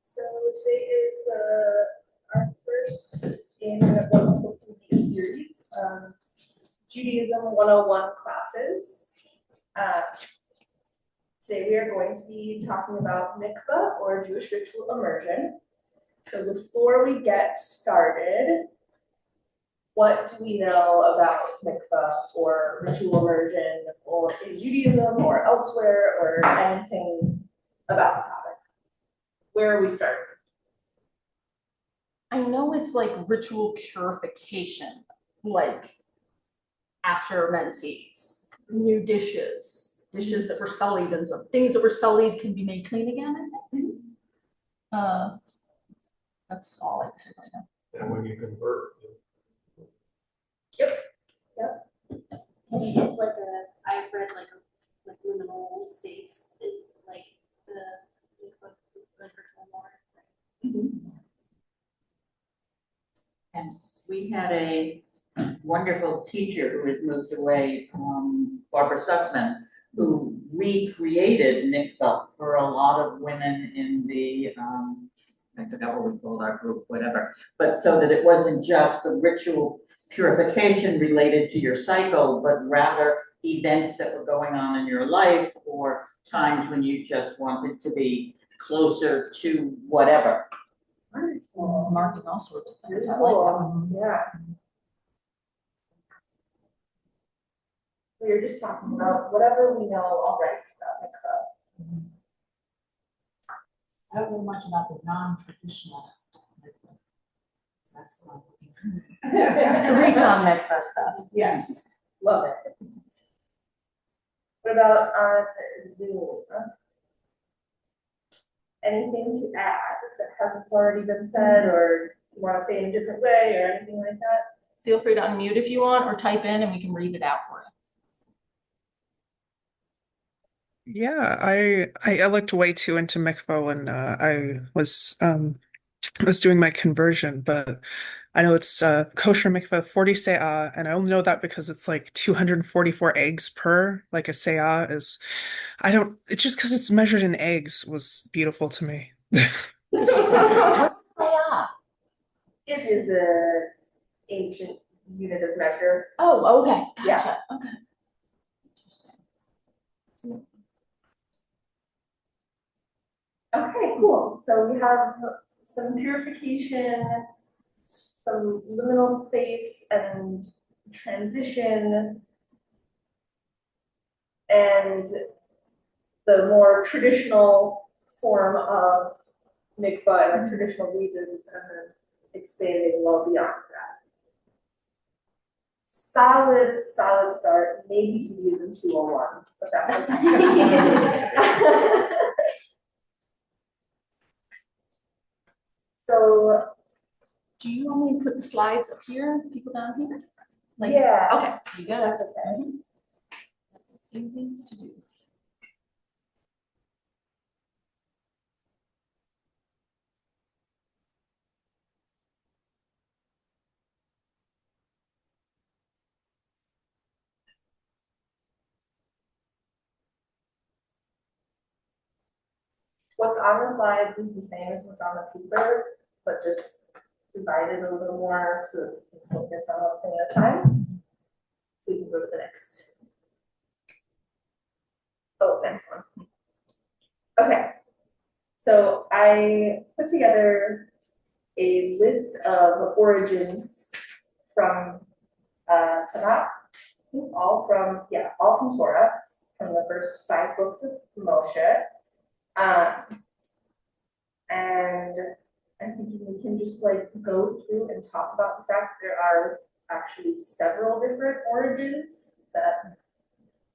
So today is our first in what will be a series of Judaism 101 classes. Today we are going to be talking about Mikvah, or Jewish ritual immersion. So before we get started, what do we know about Mikvah or ritual immersion, or in Judaism or elsewhere, or anything about the topic? Where are we starting? I know it's like ritual purification, like after menses, new dishes that were sullied, and some things that were sullied can be made clean again, I think. That's all I can say right now. And when you convert. Yep. It's like I've read like liminal space is like the virtual water. And we had a wonderful teacher who has moved away, Barbara Sussman, who recreated Mikvah for a lot of women in the, I forgot what we called our group, whatever. But so that it wasn't just the ritual purification related to your cycle, but rather events that were going on in your life or times when you just wanted to be closer to whatever. Marking all sorts of things. I like Cool. Yeah. We were just talking about whatever we know already about Mikvah. I don't know much about the non-traditional. That's what I'm looking for. The recon Mikvah stuff. Yes, love it. What about on Zoom? Anything to add that hasn't already been said, or you want to say in a different way, or anything like that? Feel free to unmute if you want, or type in and we can read it out for you. Yeah, I looked way too into Mikvah when I was doing my conversion, but I know it's kosher Mikvah 40 se'ah, and I only know that because it's like 244 eggs per, like a se'ah is, it's just because it's measured in eggs was beautiful to me. It is an ancient unit of measure. Oh, okay, gotcha. Yeah. Okay. Interesting. Okay, cool. So we have some purification, some liminal space and transition, and the more traditional form of Mikvah and the traditional reasons, and then expanding well beyond that. Solid start, maybe Judaism 201, but that's okay. So, Do you want me to put the slides up here, people down here? Like, yeah. Okay, you got it. That's okay. Easy to do. What's on the slides is the same as what's on the paper, but just divided a little more so that we can focus on one thing at a time. So you can go to the next. Oh, next one. Okay. So I put together a list of origins from Tanakh, all from Torah, from the first 5 books of Moshe. And I'm thinking we can just like go through and talk about the fact there are actually several different origins that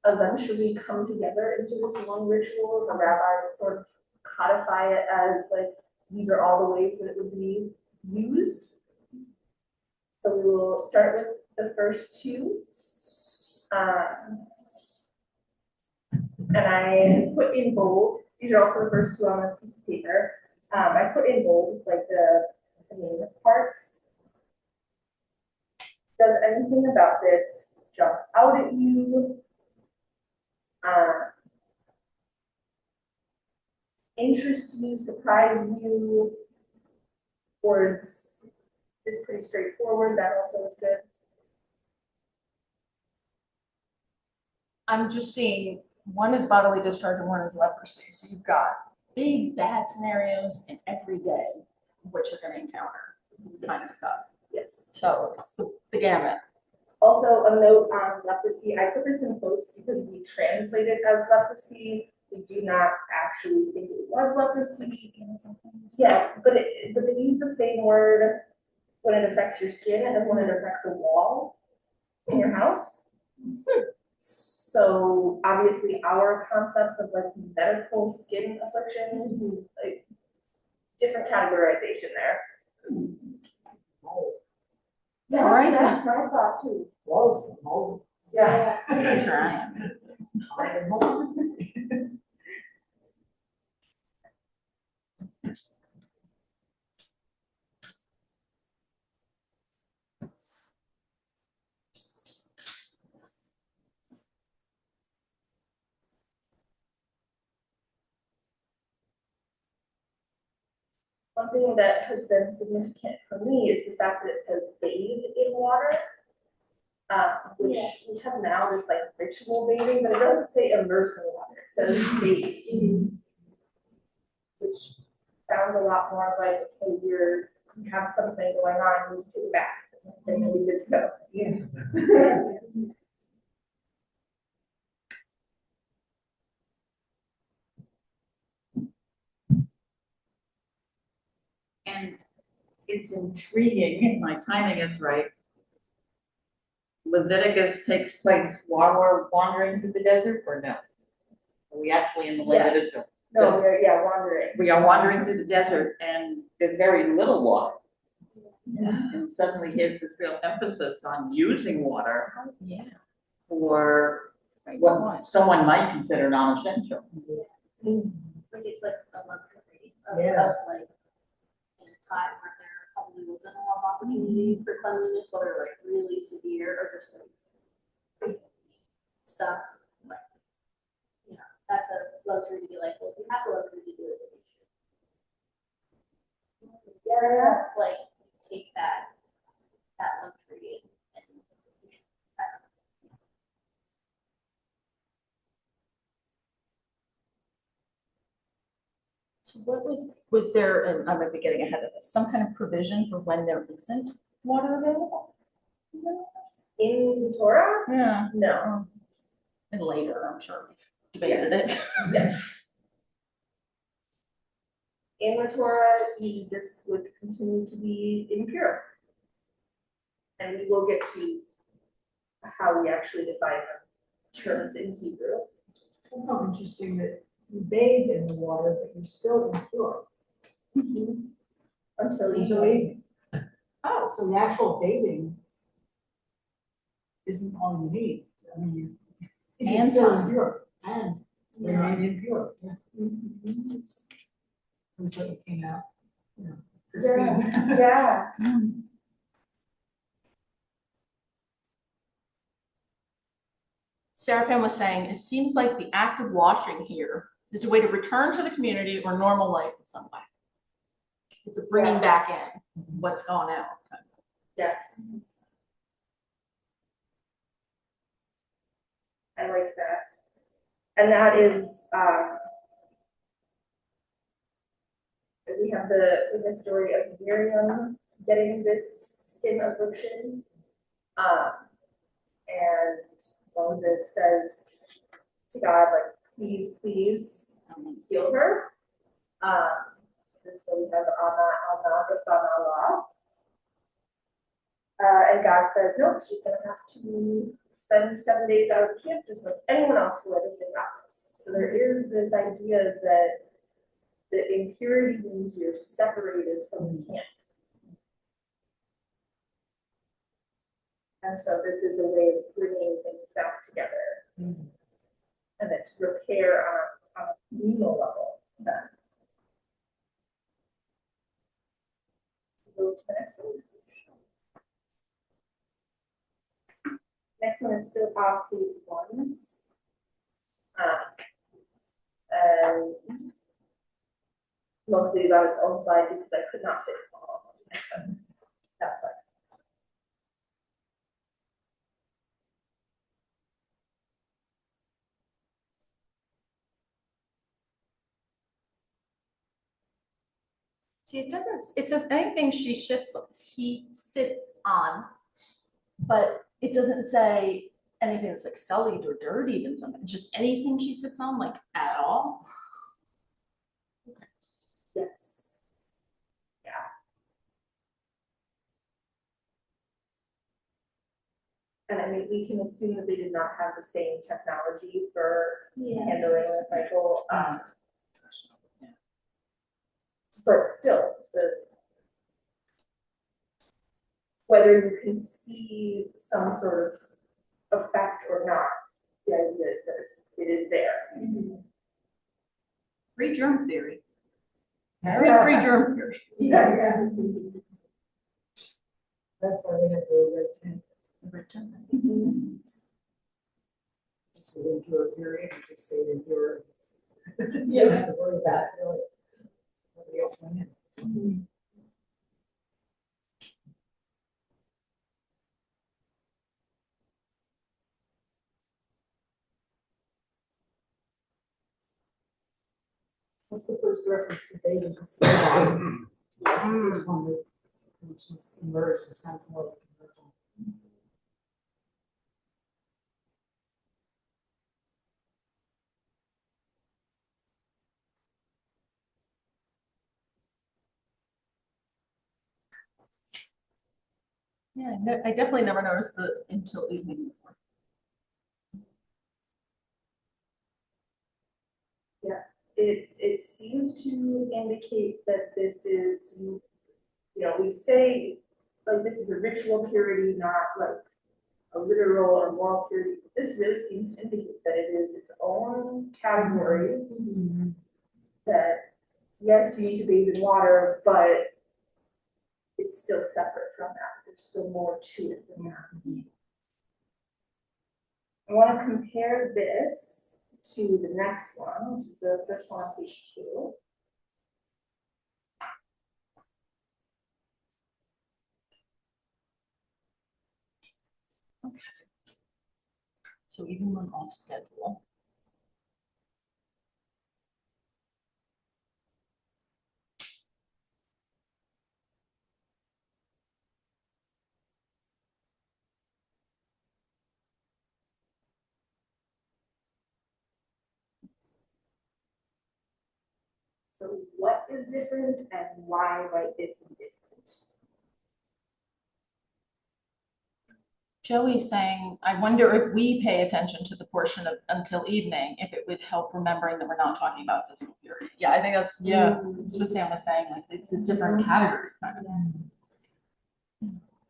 eventually come together into this one ritual. The rabbis sort of codify it as like, these are all the ways that it would be used. So we will start with the first 2. And I put in bold, these are also the first 2 on the piece of paper. I put in bold like the main parts. Does anything about this jump out at you? interest you, surprise you? Or is pretty straightforward, that also is good? I'm just seeing, one is bodily discharge and one is leprosy, so you've got big bad scenarios in every day, what you're gonna encounter, kind of stuff. Yes. So it's the gamut. Also, a note on leprosy, I put this in quotes because we translate it as leprosy. We do not actually think it was leprosy. Yes, but they use the same word when it affects your skin as when it affects a wall in your house. So obviously our concepts of like medical skin afflictions, like different categorization there. Yeah, right. That's my thought too. Walls can hold. Yeah. Sure I am. One thing that has been significant for me is the fact that it says bathe in water. Which have now this like ritual bathing, but it doesn't say immerse in water, it says bathe. Which sounds a lot more like, hey, you have something going on, you need to take a bath, and you'll be good to go. Yeah. And it's intriguing, if my timing is right. Leviticus takes place while we're wandering through the desert, or no? Are we actually in the Leviticus? Yes. No, we're wandering. We are wandering through the desert and there's very little water. And suddenly here's this real emphasis on using water Yeah. for Right. what someone might consider non-essential. Like it's like a luxury of Yeah. like in a time where there probably wasn't a lot of opportunity for cleanliness, whether like really severe or just like stuff. Like, you know, that's a luxury to be like, well, if you have the luxury to do it, then you should. Yeah, perhaps like take that luxury and you should, I don't know. So what was there, and I might be getting ahead of this, some kind of provision for when there isn't water available? In the Torah? Yeah. No. And later, I'm sure we debated it. Yes. In the Torah, he just would continue to be impure. And we will get to how we actually define the terms in Hebrew. It's also interesting that you bathe in the water, but you're still impure Until until evening. evening. Oh, so the actual bathing isn't all you need. I mean, you're And still time. impure and remain impure. Yeah. Mhm. It was like it came out, you know, Yeah, pristine. yeah. Seraphim was saying, it seems like the act of washing here is a way to return to the community or normal life in some way. It's a bringing back in what's gone out. Yes. I like that. And that is, we have the story of Miriam getting this skin affliction. And Moses says to God, like, please, please heal her. And so we have Allah. And God says, no, she's gonna have to spend 7 days out of camp, just like anyone else who ever been got this. So there is this idea that the impurity means you're separated from the camp. And so this is a way of bringing things back together. And it's repair on a communal level then. Go to the next one. Next one is still off page 1. And most of these on its own slide because I could not fit them all on one slide, but that's like. See, it doesn't, it says anything she sits on, but it doesn't say anything that's like sullied or dirty, even something, just anything she sits on, like at all. Yes. And I mean, we can assume that they did not have the same technology for handling the cycle. But still, whether you can see some sort of effect or not, the idea is that it is there. Free germ theory. Very free germ theory. Yes. That's why they have the red tent. Just as impure period, it just stayed impure. You don't have to worry about it, really. Nobody else went in. What's the first reference to bathing? Yes, the first one that mentions immersion, sounds more like immersion. Yeah, no, I definitely never noticed the until evening before. It seems to indicate that this is, you know, we say, like, this is a ritual purity, not like a literal or moral purity. This really seems to indicate that it is its own category. That, yes, you need to bathe in water, but it's still separate from that. There's still more to it than that. I want to compare this to the next one, which is the first one on page 2. Okay. So even when off schedule. So what is different and why might it be different? Joey's saying, I wonder if we pay attention to the portion of until evening, if it would help remembering that we're not talking about physical purity. Yeah, I think that's, that's what Sam was saying, like, it's a different category kind of.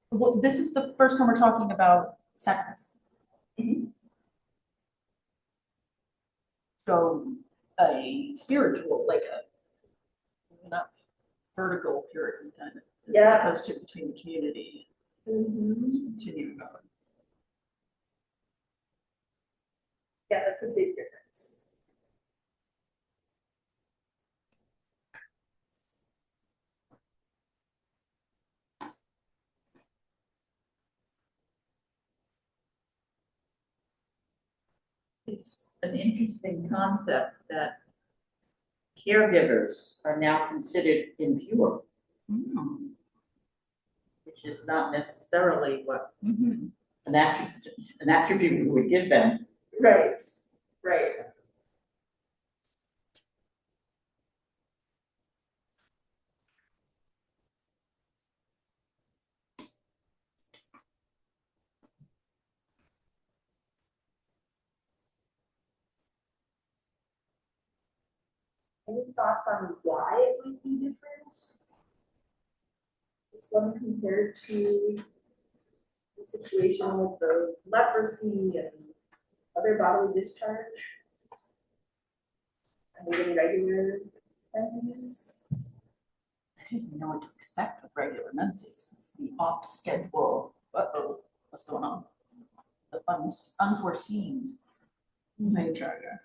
Well, this is the first time we're talking about sacrifice. So a spiritual, like not vertical purity kind of, as opposed to between the community. Continuing on. Yeah, that's a big difference. It's an interesting concept that caregivers are now considered impure, which is not necessarily what an attribute we would give them. Right. Any thoughts on why it might be different? This one compared to the situation with the leprosy and other bodily discharge? And even regular menses? I didn't even know what to expect with regular menses. It's the off schedule, what's going on? The unforeseen nature.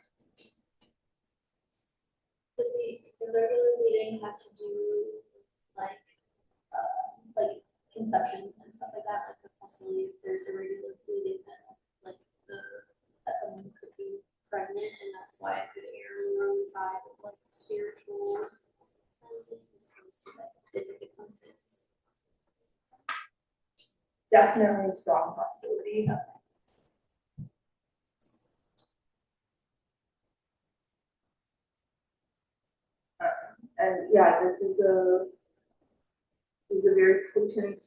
Does irregular bleeding have to do like conception and stuff like that, like possibly if there's irregular bleeding, then like that someone could be pregnant, and that's why it could err more on the side of like spiritual cleansing as opposed to like physical cleansing. Definitely a strong possibility. And yeah, this is a very potent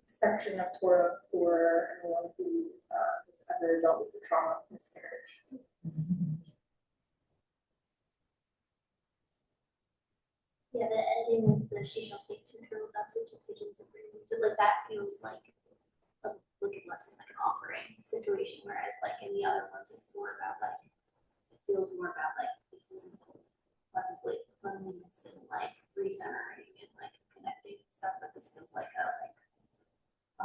section of Torah for anyone who has ever dealt with the trauma of miscarriage. Yeah, the ending of the she shall take two turtle doves or two pigeons and bring them to, like that feels like a blessing, like an offering situation, whereas like in the other ones it's more about like it feels more about like the physical cleanliness and like recentering and like connecting and stuff, but this feels like a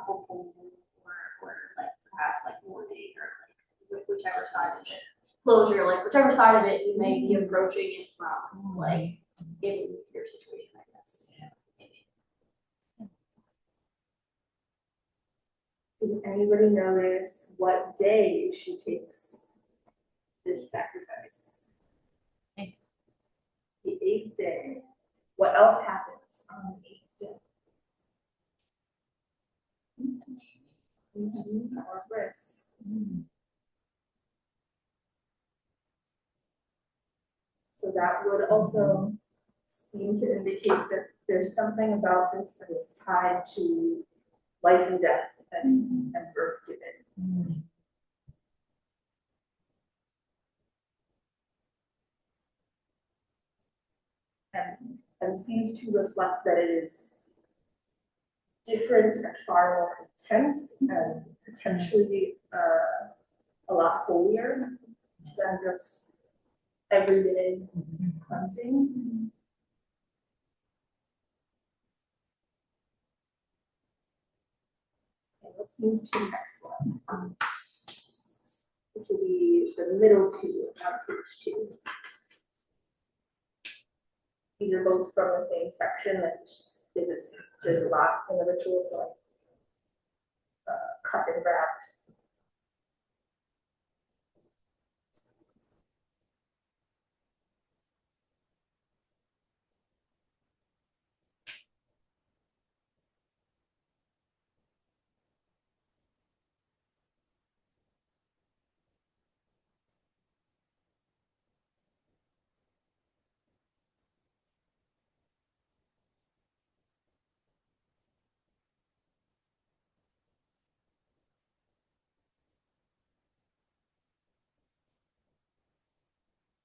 hopeful or like perhaps like mourning or like whichever side of it closure, like whichever side of it you may be approaching it from, like given your situation, I guess. Yeah. Maybe. Does anybody notice what day she takes this sacrifice? Eighth. The 8th day. What else happens on the 8th day? Or rest. So that would also seem to indicate that there's something about this that is tied to life and death and birth giving. And seems to reflect that it is different and far more intense and potentially a lot holier than just everyday cleansing. Okay, let's move to the next one, which will be the middle two on page 2. These are both from the same section, and there's a lot in the ritual, so I cut and wrapped.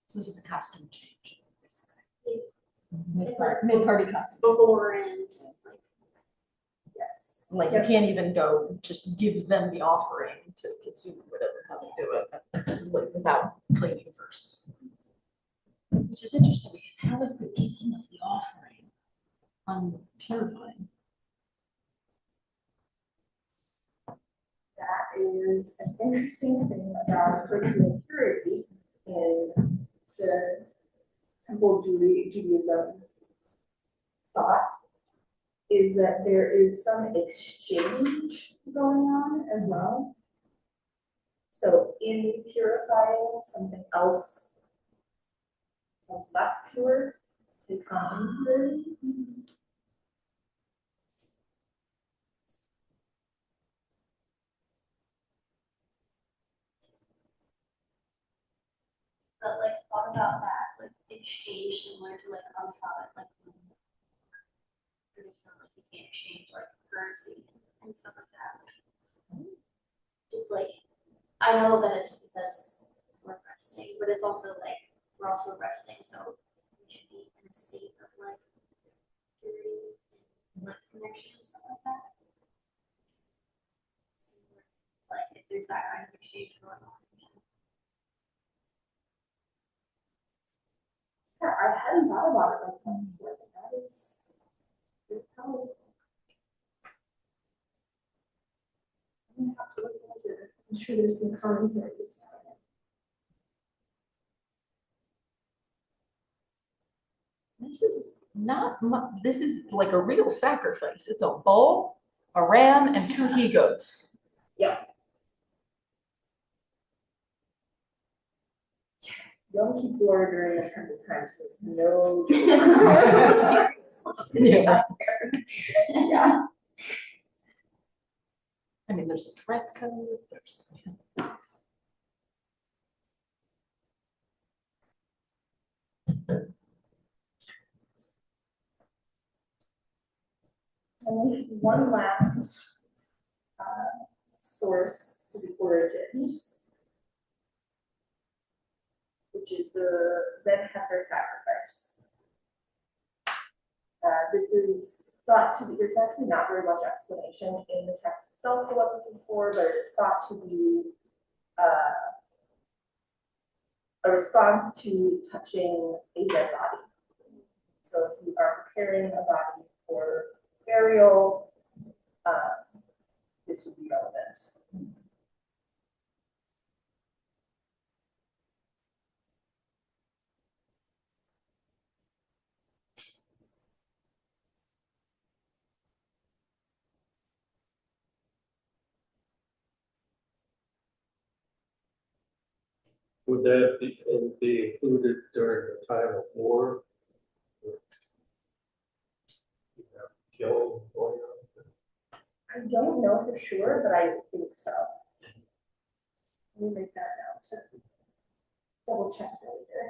So this is a costume change. It's like Mid-party costume. before and like Yes. Like you can't even go just give them the offering to consume whatever, how they do it, like without cleaning first. Which is interesting because how is the giving of the offering unpurifying? That is an interesting thing about ritual purity in the temple Judaism thought, is that there is some exchange going on as well. So in purifying, something else that's less pure takes on impurity. but like thought about that, like exchange similar to like nonprofit, like traditional, like you can't exchange like currency and stuff like that. It's like I know that it's because we're resting, but it's also like we're also resting, so we should be in a state of like purity and like connection and stuff like that. So, like if there's that kind of exchange going on. Yeah, I hadn't thought about it like that before, but that is very powerful. I'm gonna have to look into it. I'm sure there's some commentaries. This is not this is like a real sacrifice. It's a bull, a ram, and 2 he-goats. Yom Kippur during the temple times was no. Yeah. Yeah. I mean, there's a dress code, there's. And one last source for the origins, which is the red heifer sacrifice. This is thought to be, there's actually not very much explanation in the text itself for what this is for, but it's thought to be a response to touching a dead body. So if you are preparing a body for burial, this would be relevant. Would that be included during the time of war? Killing going on? I don't know for sure, but I think so. Let me make that note to double check for later.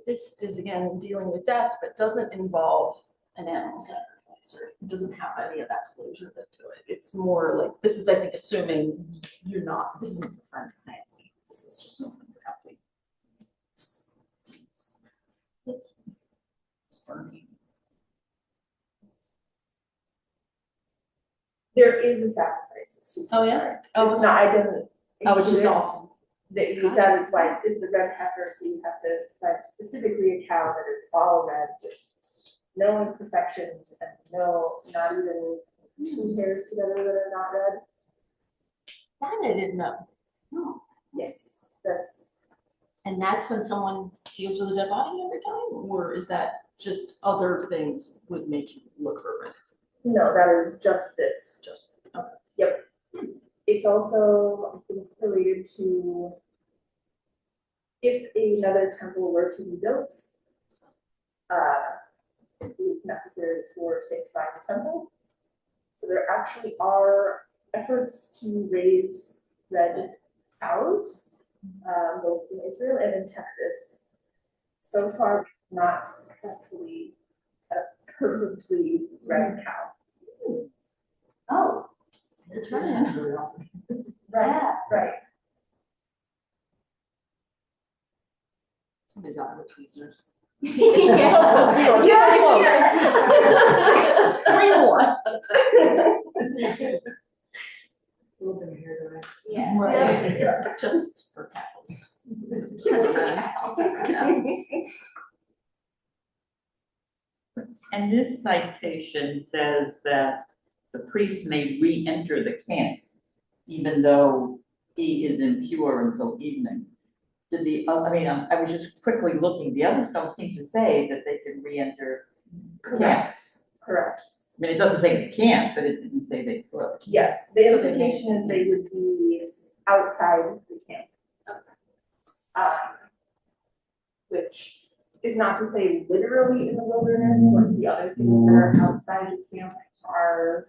This is again dealing with death, but doesn't involve an animal sacrifice, or it doesn't have any of that closure bit to it. It's more like, this is, I think, assuming you're not, this isn't your friend's family. This is just something you're helping. There is a sacrifice. Oh, yeah? It's not, I didn't. Oh, it's just include it. often. That is why it's the red heifer, so you have to find specifically a cow that is all red with no imperfections and not even 2 hairs together that are not red. That I didn't know. Oh. Yes, And that's when someone deals with a dead body every time, or is that just other things would make you look for a red? no, that is just this. Just, okay. Yep. It's also, I think, related to if another temple were to be built, it is necessary for sanctifying the temple. So there actually are efforts to raise red cows, both in Israel and in Texas. So far, not successfully a perfectly red cow. Oh, It's not happening very often. yeah. Right. Somebody's out there with tweezers. Yeah. Three more. A little bit of hair dye. Yeah. Right. Just for cows. And this citation says that the priest may re-enter the camp, even though he is impure until evening. Did I was just quickly looking, the others don't seem to say that they can re-enter the camp. Correct. I mean, it doesn't say they can't, but it didn't say they could. Yes, the So they implication is they would be outside the camp. Which is not to say literally in the wilderness, like the other things that are outside the camp are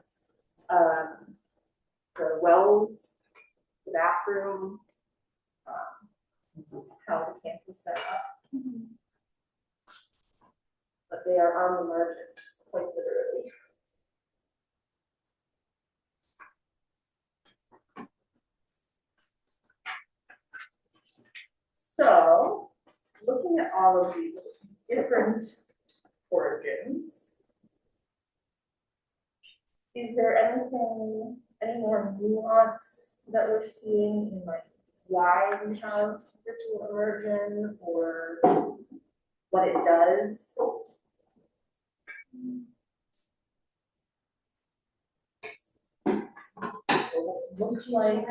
the wells, the bathroom, how the camp is set up. But they are on the margins, quite literally. So, looking at all of these different origins, is there any more nuance that we're seeing in like why we have ritual immersion or what it does? Looks like,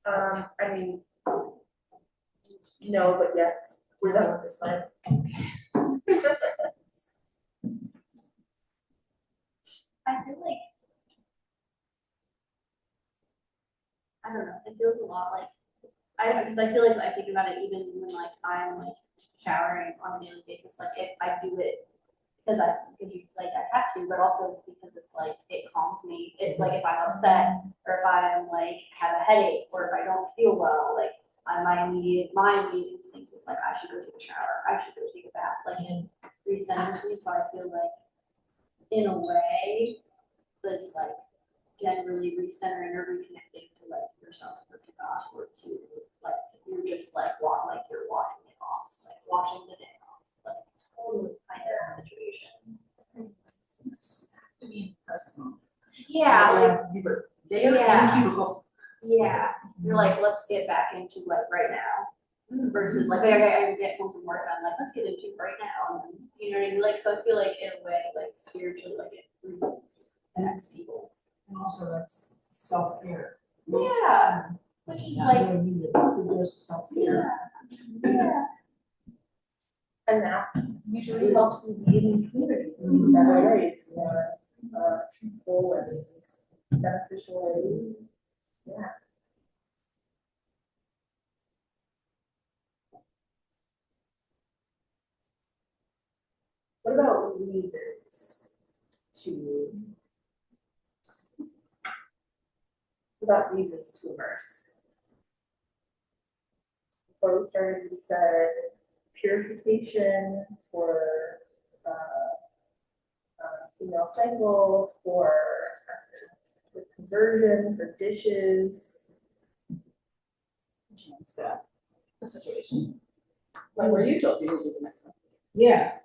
I mean, no, but yes, we're done with this slide. I feel like, I don't know, it feels a lot like, because I feel like I think about it even when like I'm like showering on a daily basis, like if I do it because I have to, but also because it's like, it calms me. It's like if I'm upset or if I'm like have a headache or if I don't feel well, like my immediate instinct is like, I should go take a shower, I should go take a bath, like it recenters me, so I feel like in a way, it's like generally recentering or reconnecting to like yourself or to God or to like, you're just like you're washing it off, like washing the day off, like totally kind of situation. To be present moment. Yeah, like, Yeah. yeah, you're like, let's get back into like right now. Versus like I get home from work and I'm like, let's get into right now. And then, you know what I mean? Like, so I feel like in a way, like spiritually, like it connects people. And also that's self-care. Yeah, which is Yeah, like, really needed. Good dose of self-care. yeah. And that usually helps you be in community in better ways, more truthful and beneficial ways. Yeah. What about reasons to? What about reasons to immerse? Before we started, we said purification for female cycle, for conversion, for dishes. The situation. Like where you told you to do the next one. Yeah,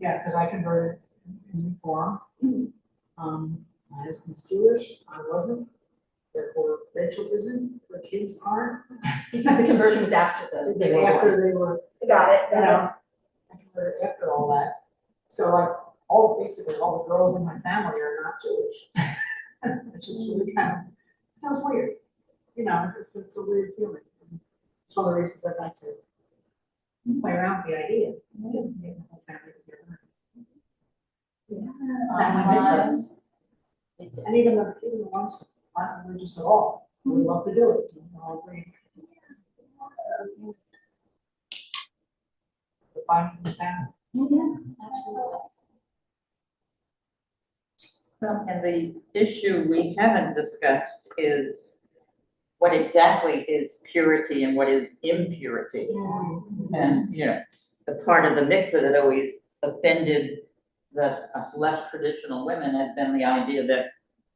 because I converted in reform. My husband's Jewish, I wasn't, therefore Rachel isn't, her kids aren't. Because the conversion was after It was after they were, Got it. you know, I converted after all that. So like, basically all the girls in my family are not Jewish. Which is really kind of, feels weird. You know, it's a weird feeling. It's one of the reasons I'd like to play around with the idea, getting the whole family together. Family members. And even the ones who aren't religious at all, we love to do it, we all agree. The binding the family. Absolutely. Well, and the issue we haven't discussed is what exactly is purity and what is impurity. And, you know, the part of the mikvah that always offended us less traditional women had been the idea that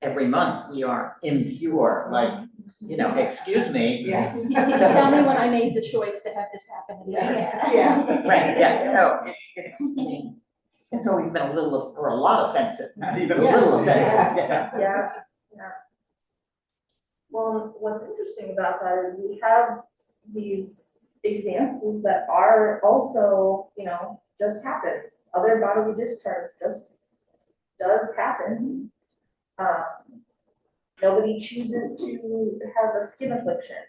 every month we are impure, like, you know, excuse me. Yeah. Tell me when I made the choice to have this happen in the other. Yeah. Right, yeah, so, I mean, it's always been a little, or a lot offensive, not even a little offensive, yeah. Yeah. Well, what's interesting about that is we have these examples that are also, you know, just happens. Other bodily discharge just does happen. Nobody chooses to have a skin affliction.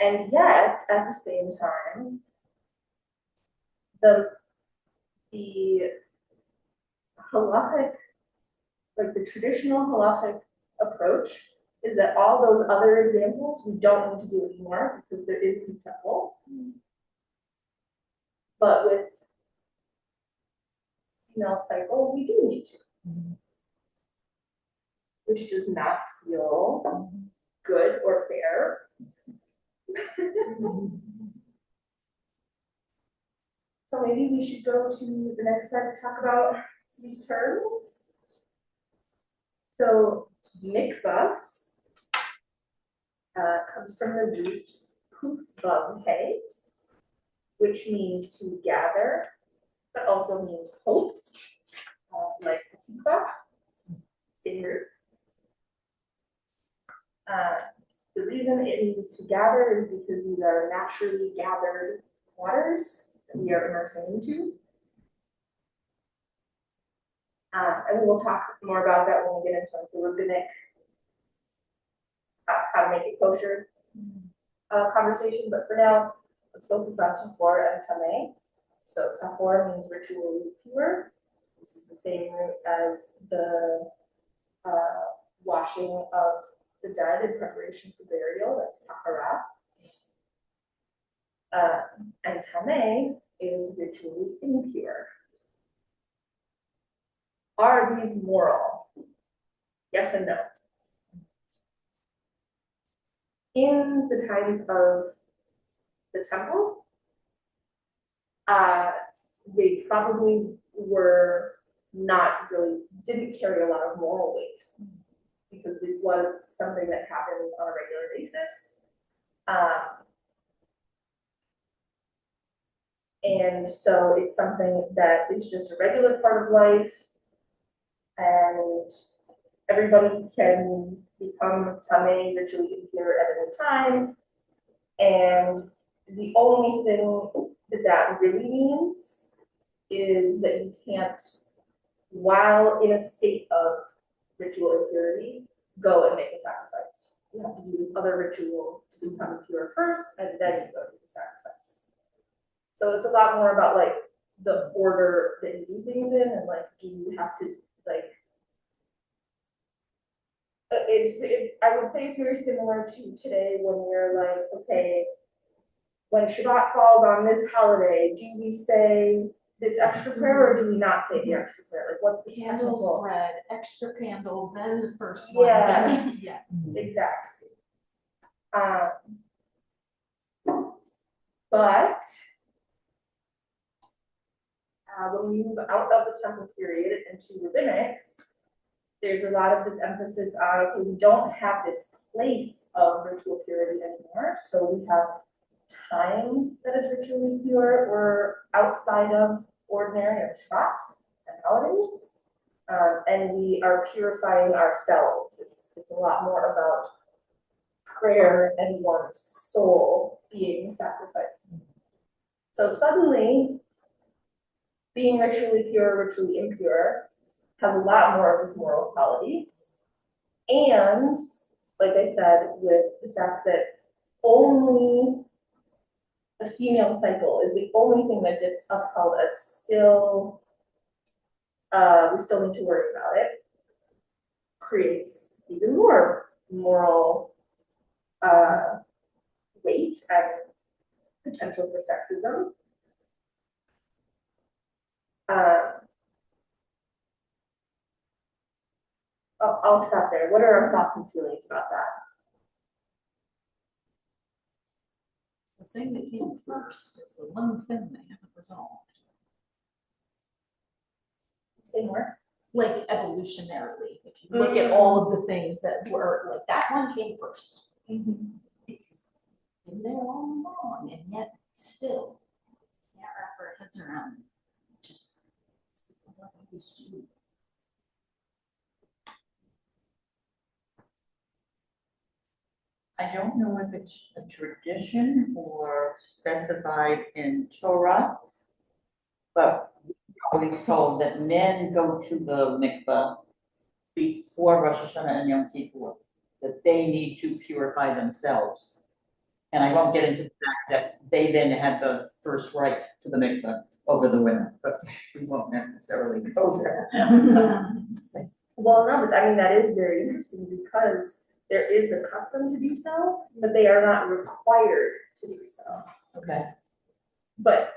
And yet, at the same time, the halachic, like the traditional halachic approach is that all those other examples we don't need to do anymore because there isn't a temple. But with female cycle, we do need to. Which does not feel good or fair. So maybe we should go to the next slide to talk about these terms. So mikvah comes from the root kufvav, which means to gather, but also means hope, like tikva, same root. The reason it means to gather is because these are naturally gathered waters that we are immersing into. And we'll talk more about that when we get into the rabbinic, how to make it kosher conversation. But for now, let's focus on tahor and tameh. So tahor means ritually pure. This is the same root as the washing of the dead in preparation for burial. That's tahara. And tameh is ritually impure. Are these moral? Yes and no. In the times of the temple, they probably were not really, didn't carry a lot of moral weight because this was something that happens on a regular basis. And so it's something that is just a regular part of life, and everybody can become tameh, ritually impure at any time. And the only thing that that really means is that you can't, while in a state of ritual impurity, go and make a sacrifice. You have to do this other ritual to become pure first, and then you go do the sacrifice. So it's a lot more about like the order that you do things in, and like, do you have to like, I would say it's very similar to today when we're like, okay, when Shabbat falls on this holiday, do we say this extra prayer or do we not say the extra prayer? Like, what's the Candles, technical? bread, extra candles, then the first one. Yes. Yeah. Exactly. But when we move out of the temple period into rabbinics, there's a lot of this emphasis on, okay, we don't have this place of ritual purity anymore, so we have time that is ritually pure or outside of ordinary or Shabbat and holidays, and we are purifying ourselves. It's a lot more about prayer and one's soul being sacrificed. So suddenly, being ritually pure or ritually impure has a lot more of this moral quality. And like I said, with the fact that only the female cycle is the only thing that gets upheld as still, we still need to worry about it, creates even more moral weight and potential for sexism. I'll stop there. What are our thoughts and feelings about that? The thing that came first is the one thing they haven't resolved. Say more. Like evolutionarily, if you look at all of the things that were, like, that one came first. It's been there all along, and yet still can't wrap our heads around just what we used to do. I don't know if it's a tradition or specified in Torah, but we're always told that men go to the mikvah before Rosh Hashanah and Yom Kippur, that they need to purify themselves. And I won't get into the fact that they then had the first right to the mikvah over the women, but we won't necessarily go there. Well, no, but I mean, that is very interesting because there is the custom to do so, but they are not required to do so. Okay. But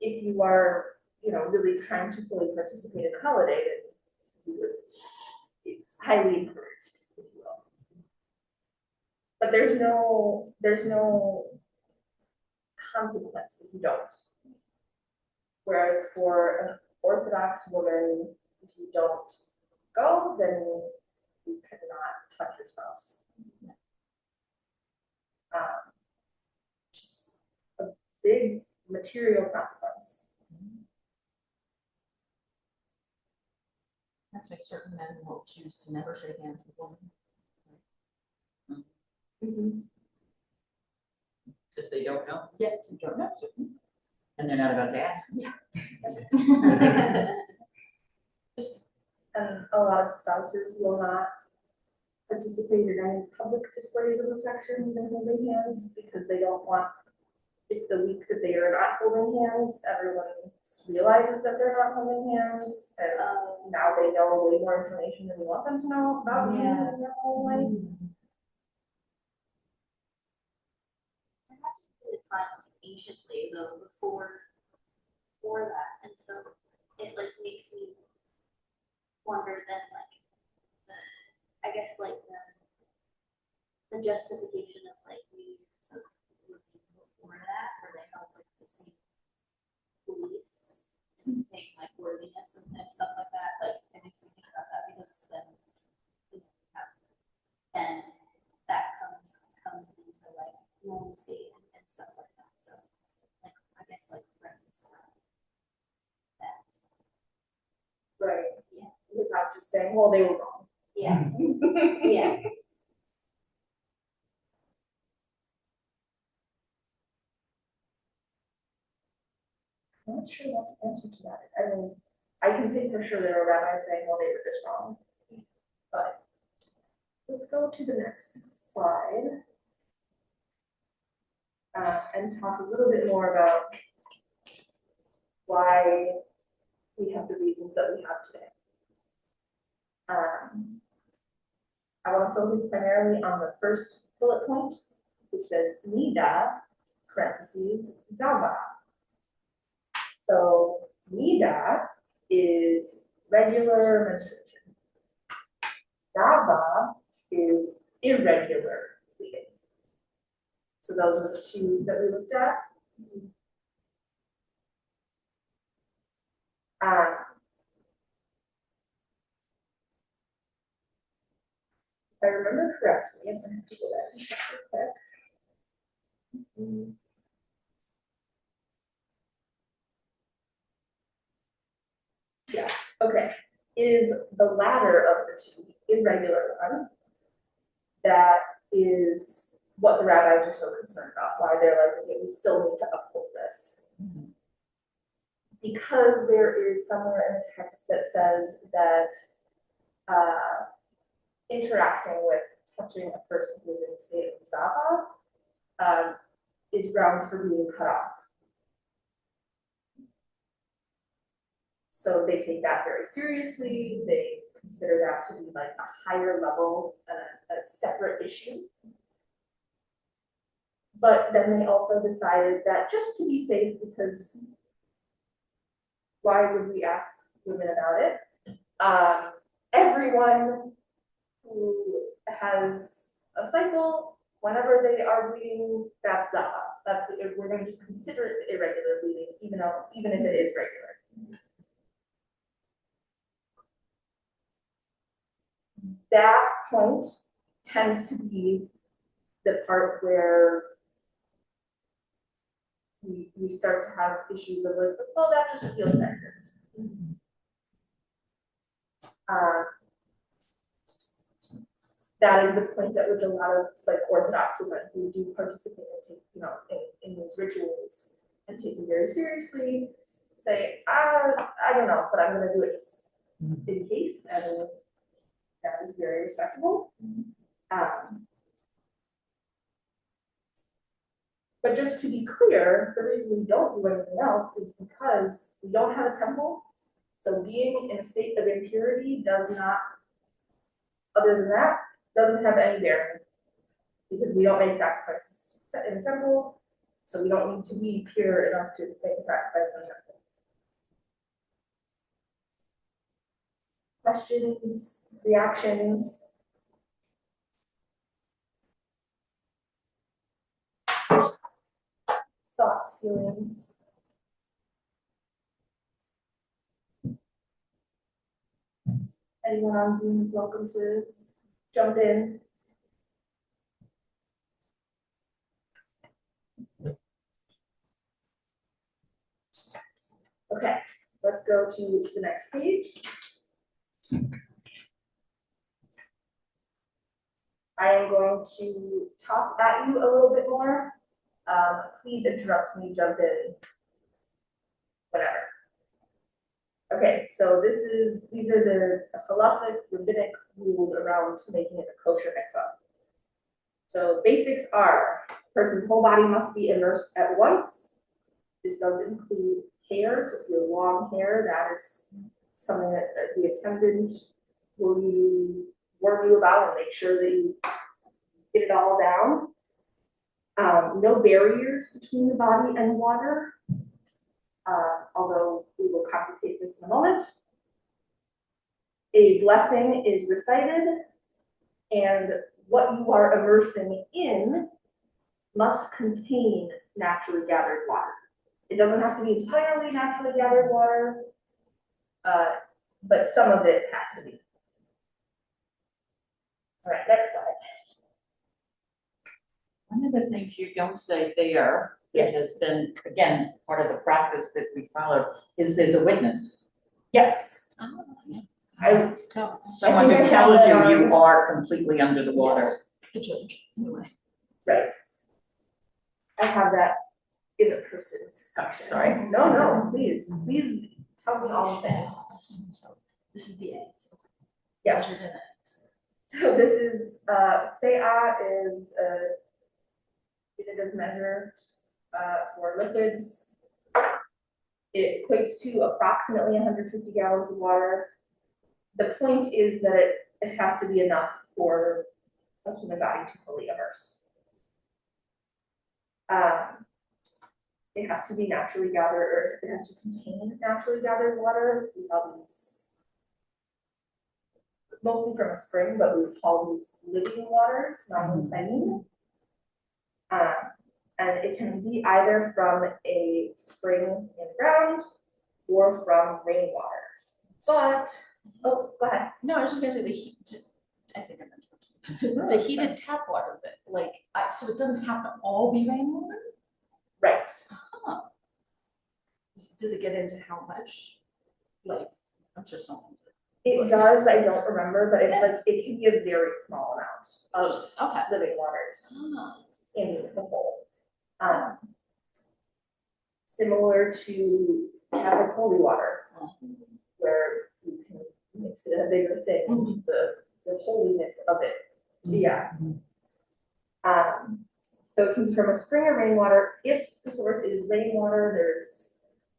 if you are, really trying to fully participate in the holiday, then it's highly encouraged, if you will. But there's no consequence if you don't. Whereas for an Orthodox woman, if you don't go, then you cannot touch your spouse. Just a big material consequence. That's why certain men will choose to never shake hands with women. Because they don't know. Yeah. They don't know. And they're not about to ask. And a lot of spouses will not participate in any public displays of affection, even holding hands, because they don't want, if the week that they are not holding hands, everyone realizes that they're not holding hands, and now they know way more information than we want them to know about being Yeah. in their own life. The time anciently though, before that, and so it like makes me wonder then like I guess like the justification of like New Year's of living before that, where they held like the same beliefs and the same like worthiness and stuff like that. Like it makes me think about that because then you have, and that comes into like normalcy and stuff like that. So like I guess like reconcile that. Right. Yeah. Without just saying, well, they were wrong. Yeah. Yeah. I'm not sure what the answer to that is. I mean, I can say for sure there are rabbis saying, well, they were just wrong. But let's go to the next slide. And talk a little bit more about why we have the reasons that we have today. I want to focus primarily on the first bullet point, which says nida, parentheses, zava. So nida is regular menstruation. Zava is irregular bleeding. So those are the two that we looked at. If I remember correctly, I'm gonna have to go back and check real quick. Yeah, okay. Is the latter of the two, irregular one, that is what the rabbis are so concerned about, why they're like, okay, we still need to uphold this. Because there is somewhere in the text that says that interacting with, touching a person who is in a state of zava is grounds for being cut off. So they take that very seriously. They consider that to be like a higher level, a separate issue. But then they also decided that just to be safe, because why would we ask women about it? Everyone who has a cycle, whenever they are bleeding, that's zava. We're going to just consider it irregular bleeding, even if it is regular. That point tends to be the part where we start to have issues of like, well, that just feels sexist. That is the point at which a lot of like Orthodox women who do participate and take, in these rituals and take them very seriously, say, I don't know, but I'm going to do it just in case, and that is very respectable. But just to be clear, the reason we don't do anything else is because we don't have a temple. So being in a state of impurity does not, other than that, doesn't have any bearing. Because we don't make sacrifices in the temple, so we don't need to be pure enough to make a sacrifice in the temple. Questions, reactions? Thoughts, feelings? Anyone on Zoom is welcome to jump in. Okay, let's go to the next page. I am going to talk at you a little bit more. Please interrupt me, jump in, whatever. Okay, so these are the halachic rabbinic rules around making it a kosher mikvah. So basics are, person's whole body must be immersed at once. This does include hair, so if you have long hair, that is something that the attendant will warn you about and make sure that you get it all down. No barriers between the body and water, although we will complicate this in a moment. A blessing is recited, and what you are immersing in must contain naturally gathered water. It doesn't have to be entirely naturally gathered water, but some of it has to be. All right, next slide. One of the things you don't say there, that has been, again, part of the practice that we followed, is there's a witness. Yes, Oh, yeah. I, Oh, Someone I who think I tells have you that you on- are completely under the water. yes, the judge, anyway. right. I have that in a person's section. Sorry. No, please tell me all the things. So this is the eggs. Yes. Measured in eggs. So this is, Se'ah is a unit of measure for liquids. It equates to approximately 150 gallons of water. The point is that it has to be enough for a human body to fully immerse. It has to be naturally gathered, or it has to contain naturally gathered water. We call these mostly from a spring, but we would call these living waters, non-clean. And it can be either from a spring in the ground or from rainwater. But, oh, go ahead. No, I was just gonna say the heat, I think I mentioned the heated tap water bit, like, so it doesn't have to all be rainwater? Right. Huh. Does it get into how much? Like, I'm sure someone. It does, I don't remember, but it's like, it can be a very small amount of Just, okay. living waters Ah, in the whole. Similar to Catholic holy water, where you can mix it in a bigger thing, Mhm. the holiness of it. Yeah. So it comes from a spring or rainwater. If the source is rainwater, there's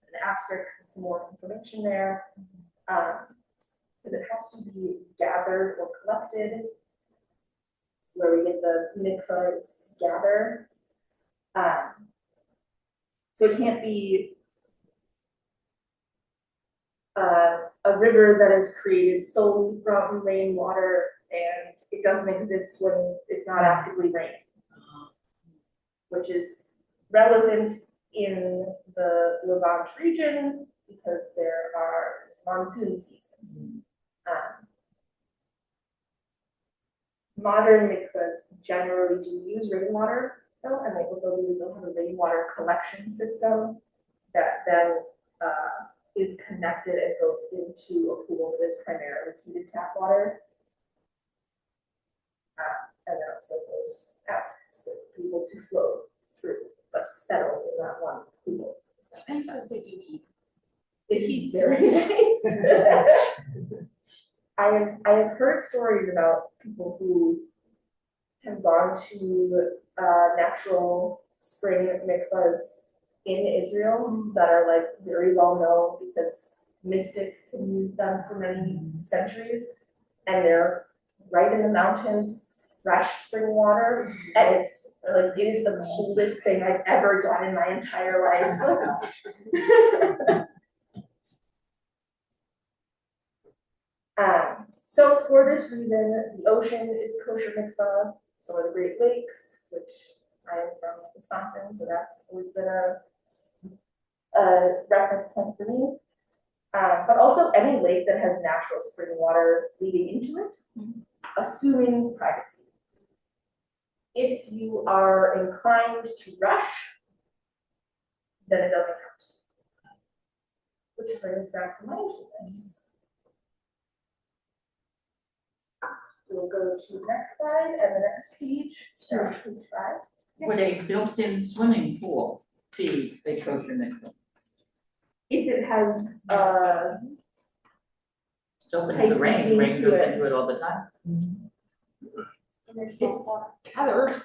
an asterisk and some more information there. Because it has to be gathered or collected. It's where we get the mikvah is to gather. So it can't be a river that is created solely from rainwater and it doesn't exist when it's not actively raining, which is relevant in the Levant region because there are monsoon season. Modern mikvahs generally do use rainwater though, and what they'll do is they'll have a rainwater collection system that then is connected and goes into a pool that is primarily heated tap water. And then also goes out for people to flow through, but settle in that one pool. I said they do heat. The heat's very nice. I have heard stories about people who have gone to natural spring mikvahs in Israel that are like very well known because mystics have used them for many centuries, and they're right in the mountains, fresh spring water, and it's like it is the coolest thing I've ever done in my entire life. So for this reason, the ocean is kosher mikvah, so are the Great Lakes, which I am from Wisconsin, so that's always been a reference point for me. But also any lake that has natural spring water leading into it, assuming privacy. If you are inclined to rush, then it doesn't count. Which brings back to mindfulness. we'll go to the next slide and the next page, so page 5. Would a built-in swimming pool be a kosher mikvah? If it has, It's open to the rain, rain goes into it all the time. It's Heather,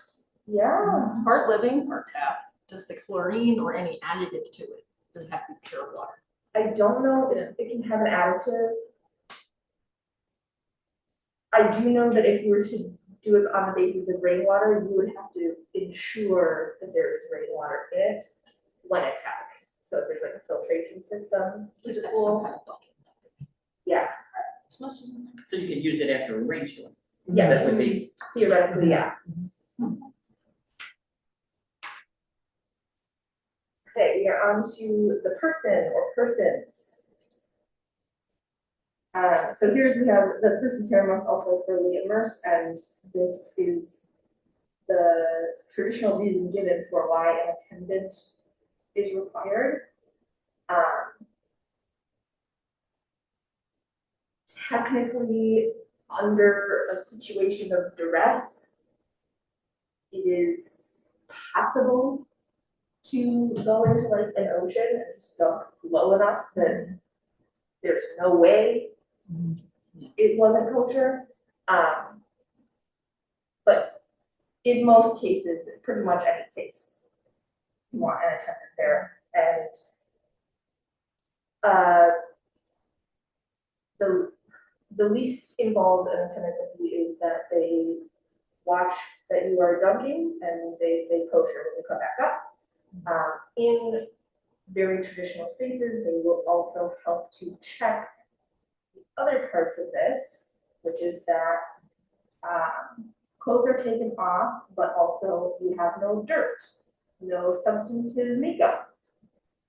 yeah, hard living or tap, does the chlorine or any additive to it, does it have to be pure water? I don't know if it can have an additive. I do know that if you were to do it on the basis of rainwater, you would have to ensure that there is rainwater in it when it's happening. So if there's like a filtration system, Does it have pool. some kind of bucket? Yeah, As much as. So you could use it after a rainstorm. yes, That would be, theoretically, yeah. Okay, we are on to the person or persons. So here's, we have the person's hair must also fully immerse, and this is the traditional reason given for why an attendant is required. Technically, under a situation of duress, it is possible to go into like an ocean and just dunk low enough that there's no way it wasn't kosher. But in most cases, pretty much any case, you want an attendant there. And the least involved an attendant would be is that they watch that you are dunking and they say kosher when you come back up. In very traditional spaces, they will also help to check the other parts of this, which is that clothes are taken off, but also you have no dirt, no substantive makeup.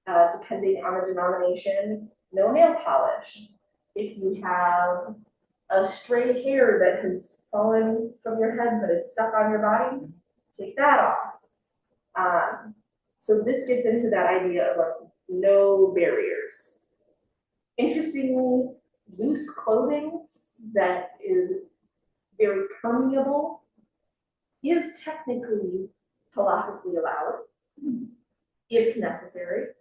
Depending on the denomination, no nail polish. If you have a stray hair that has fallen from your head but is stuck on your body, take that off. So this gets into that idea of like no barriers. Interestingly, loose clothing that is very permeable is technically halakhically allowed, if necessary.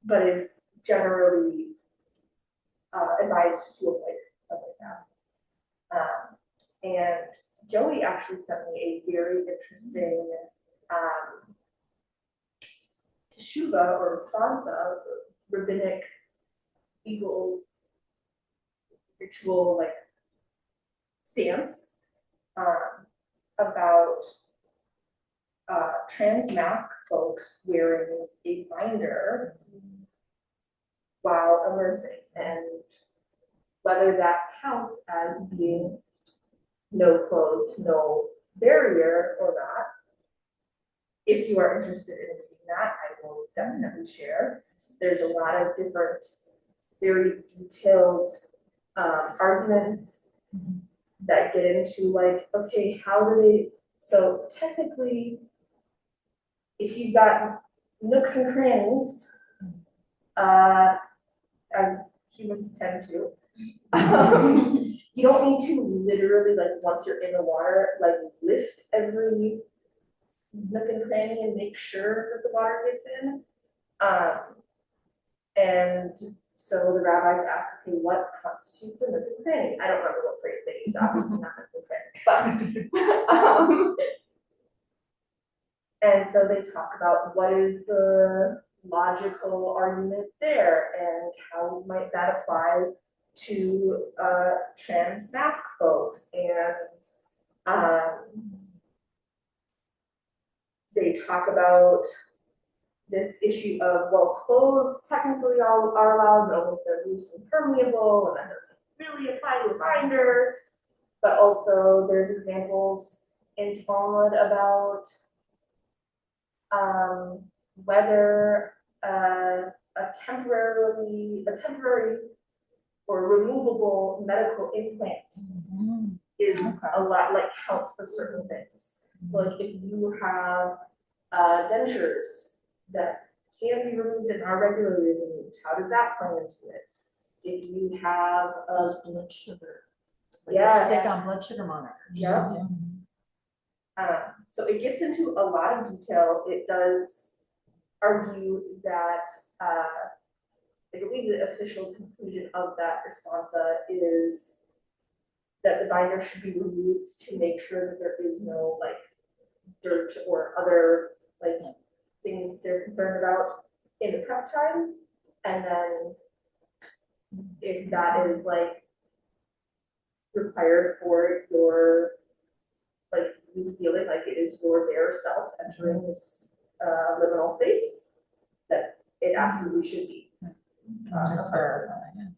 But is generally advised to avoid that. And Joey actually sent me a very interesting teshuva or responsa, rabbinic legal ritual like stance about trans mask folks wearing a binder while immersing, and whether that counts as being no clothes, no barrier or not. If you are interested in reading that, I will definitely share. There's a lot of different, very detailed arguments that get into like, okay, how do they, so technically, if you've got nooks and crannies, as humans tend to, you don't need to literally, like, once you're in the water, like, lift every nook and cranny and make sure that the water gets in. And so the rabbis ask, okay, what constitutes a nook and cranny? I don't remember what phrase they use, obviously not nook and cranny, but and so they talk about what is the logical argument there and how might that apply to trans mask folks, and they talk about this issue of, well, clothes technically all are allowed, but only if they're loose and permeable, and that doesn't really apply to a binder. But also there's examples in Talmud about whether a temporary or removable medical implant is a lot, like, counts for certain things. So like if you have dentures that can be removed and are regularly removed, how does that play into it? if you have Those a, blood sugar. Like Yes. the stick on blood sugar monitors. yeah. So it gets into a lot of detail. It does argue that, I believe the official conclusion of that responsa is that the binder should be removed to make sure that there is no like dirt or other like things they're concerned about in the prep time. And then if that is like required for your, like you feel it like it is your bare self entering this liminal space, that it absolutely should be. Just verifying.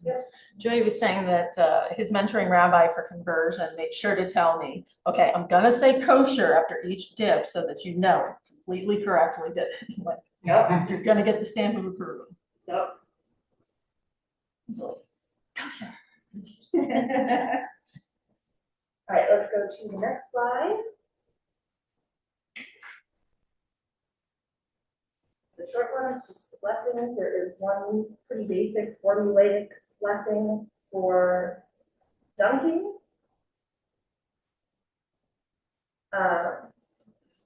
Yep. Joey was saying that his mentoring rabbi for conversion made sure to tell me, okay, I'm gonna say kosher after each dip so that you know it completely correctly did it. Like, Yep. you're gonna get the stamp of approval. Yep. He's like, kosher. All right, let's go to the next slide. The short one is just the blessings. There is one pretty basic formulaic blessing for dunking.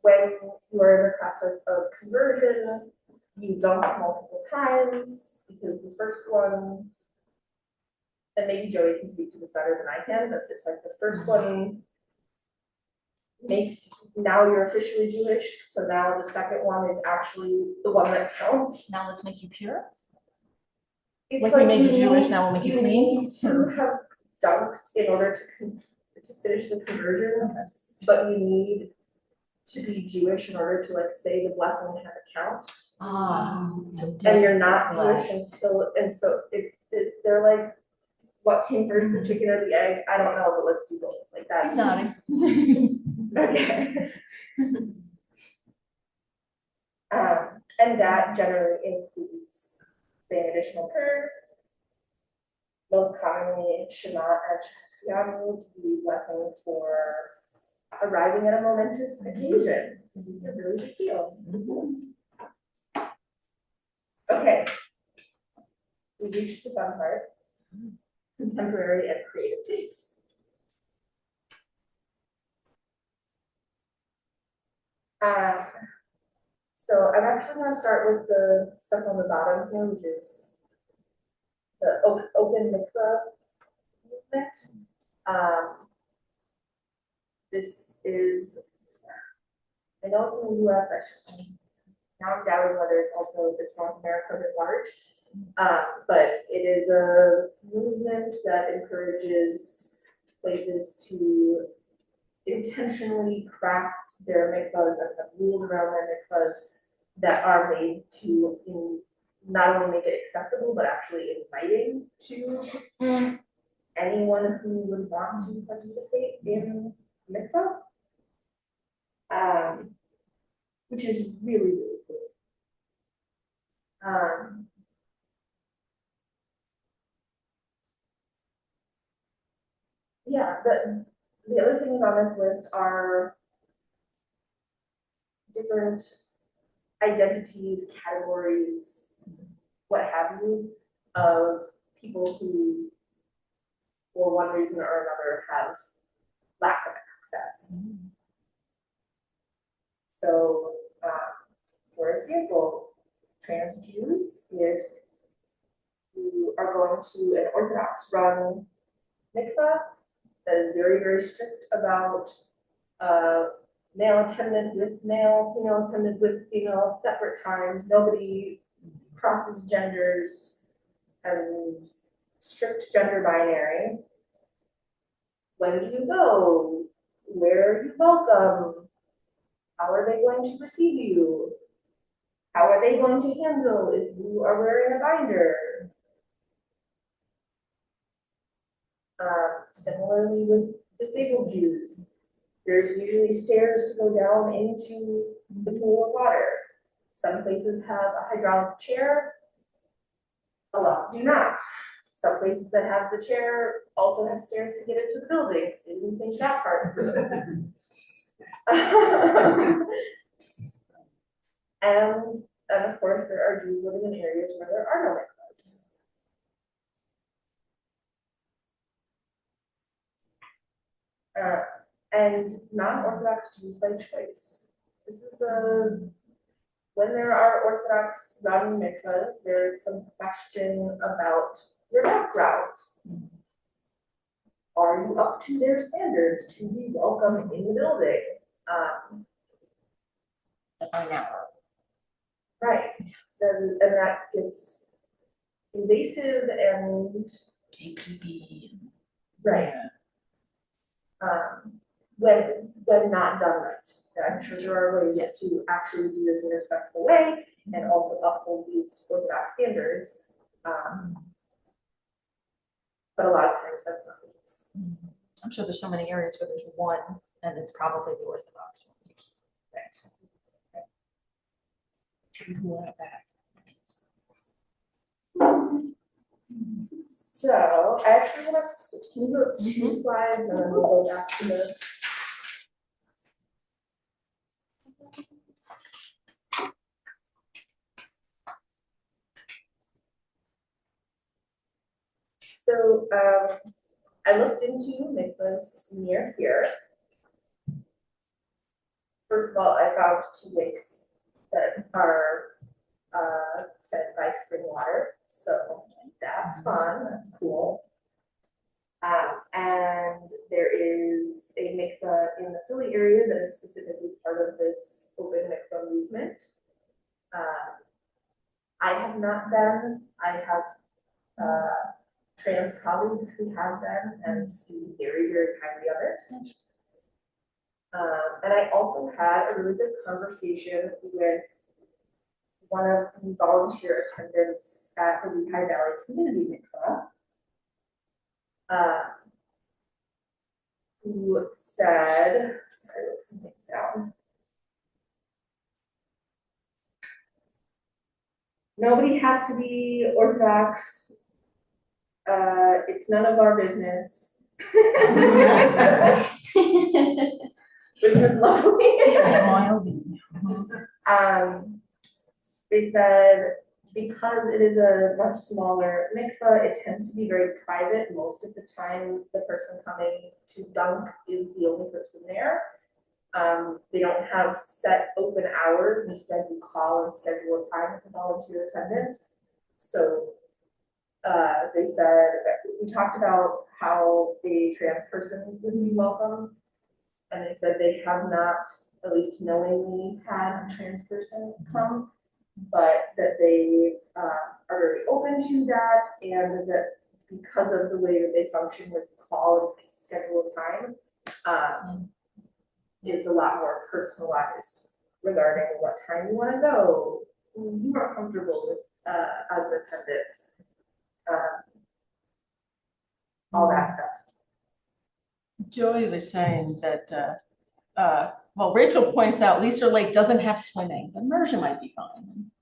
When you are in the process of conversion, you dunk multiple times because the first one, and maybe Joey can speak to this better than I can, but it's like the first one makes, now you're officially Jewish, so now the second one is actually the one that counts. Now let's make you pure. It's Like we made you need- Jewish, now we'll make you clean. need to have dunked in order to finish the conversion, but you need to be Jewish in order to like say the blessing and have it count. So And you're not bless. Jewish until, and so they're like, what came first, the chicken or the egg? I don't know, but let's do both. Like that's. He's nodding. Okay. And that generally includes saying additional prayers. Most commonly, Shema and Shehecheyanu to be blessings for arriving at a momentous occasion. It's a really big deal. Okay. We reached the fun part. Contemporary and creative takes. So I'm actually going to start with the stuff on the bottom here, which is the open Mikvah movement. This is, I know it's in the US actually. Now I'm doubting whether it's North America at large. But it is a movement that encourages places to intentionally craft their mikvahs and have rules around their mikvahs that are made to not only make it accessible, but actually inviting to anyone who would want to participate in mikvah. Which is really, really cool. Yeah, the other things on this list are different identities, categories, what have you, of people who, for one reason or another, have lack of access. So, for example, trans Jews, if you are going to an Orthodox run mikvah that is very, very strict about male attendant with male, female attendant with female, separate times, nobody crosses genders, and strict gender binary. When do you go? Where are you welcome? How are they going to receive you? How are they going to handle if you are wearing a binder? Similarly with disabled Jews, there's usually stairs to go down into the pool of water. Some places have a hydraulic chair, a lot do not. Some places that have the chair also have stairs to get into the building, because they didn't think that part through. And of course, there are Jews living in areas where there are no mikvahs. And non-Orthodox Jews by choice. This is when there are Orthodox run mikvahs, there is some question about your background. Are you up to their standards to be welcome in the building? Right, and that gets invasive and, KPB. right. When not done right. I'm sure there are ways to actually do this in a respectful way and also uphold these Orthodox standards. But a lot of times that's not the case. I'm sure there's so many areas where there's one, and it's probably the Orthodox one. Pull that back. So I actually want to switch. Can you go 2 slides and then we'll go back to the. So I looked into mikvahs near here. First of all, I found 2 lakes that are fed by spring water, so that's fun, that's cool. And there is a mikvah in the Philly area that is specifically part of this open mikvah movement. I have not been. I have trans colleagues who have been and speak very, very highly of it. And I also had a really good conversation with one of the volunteer attendants at the Lehigh Valley Community Mikvah, who said, I wrote some things down. Nobody has to be Orthodox. It's none of our business. Which was lovely. They said because it is a much smaller mikvah, it tends to be very private. Most of the time, the person coming to dunk is the only person there. They don't have set open hours. Instead, you call and schedule a time with a volunteer attendant. So they said, we talked about how a trans person would be welcome. And they said they have not, at least knowingly, had a trans person come, but that they are very open to that, and that because of the way that they function with call and schedule time, it's a lot more personalized regarding what time you want to go, who you are comfortable with as an attendant, all that stuff. Joey was saying that, well, Rachel points out Leaster Lake doesn't have swimming, but immersion might be fine.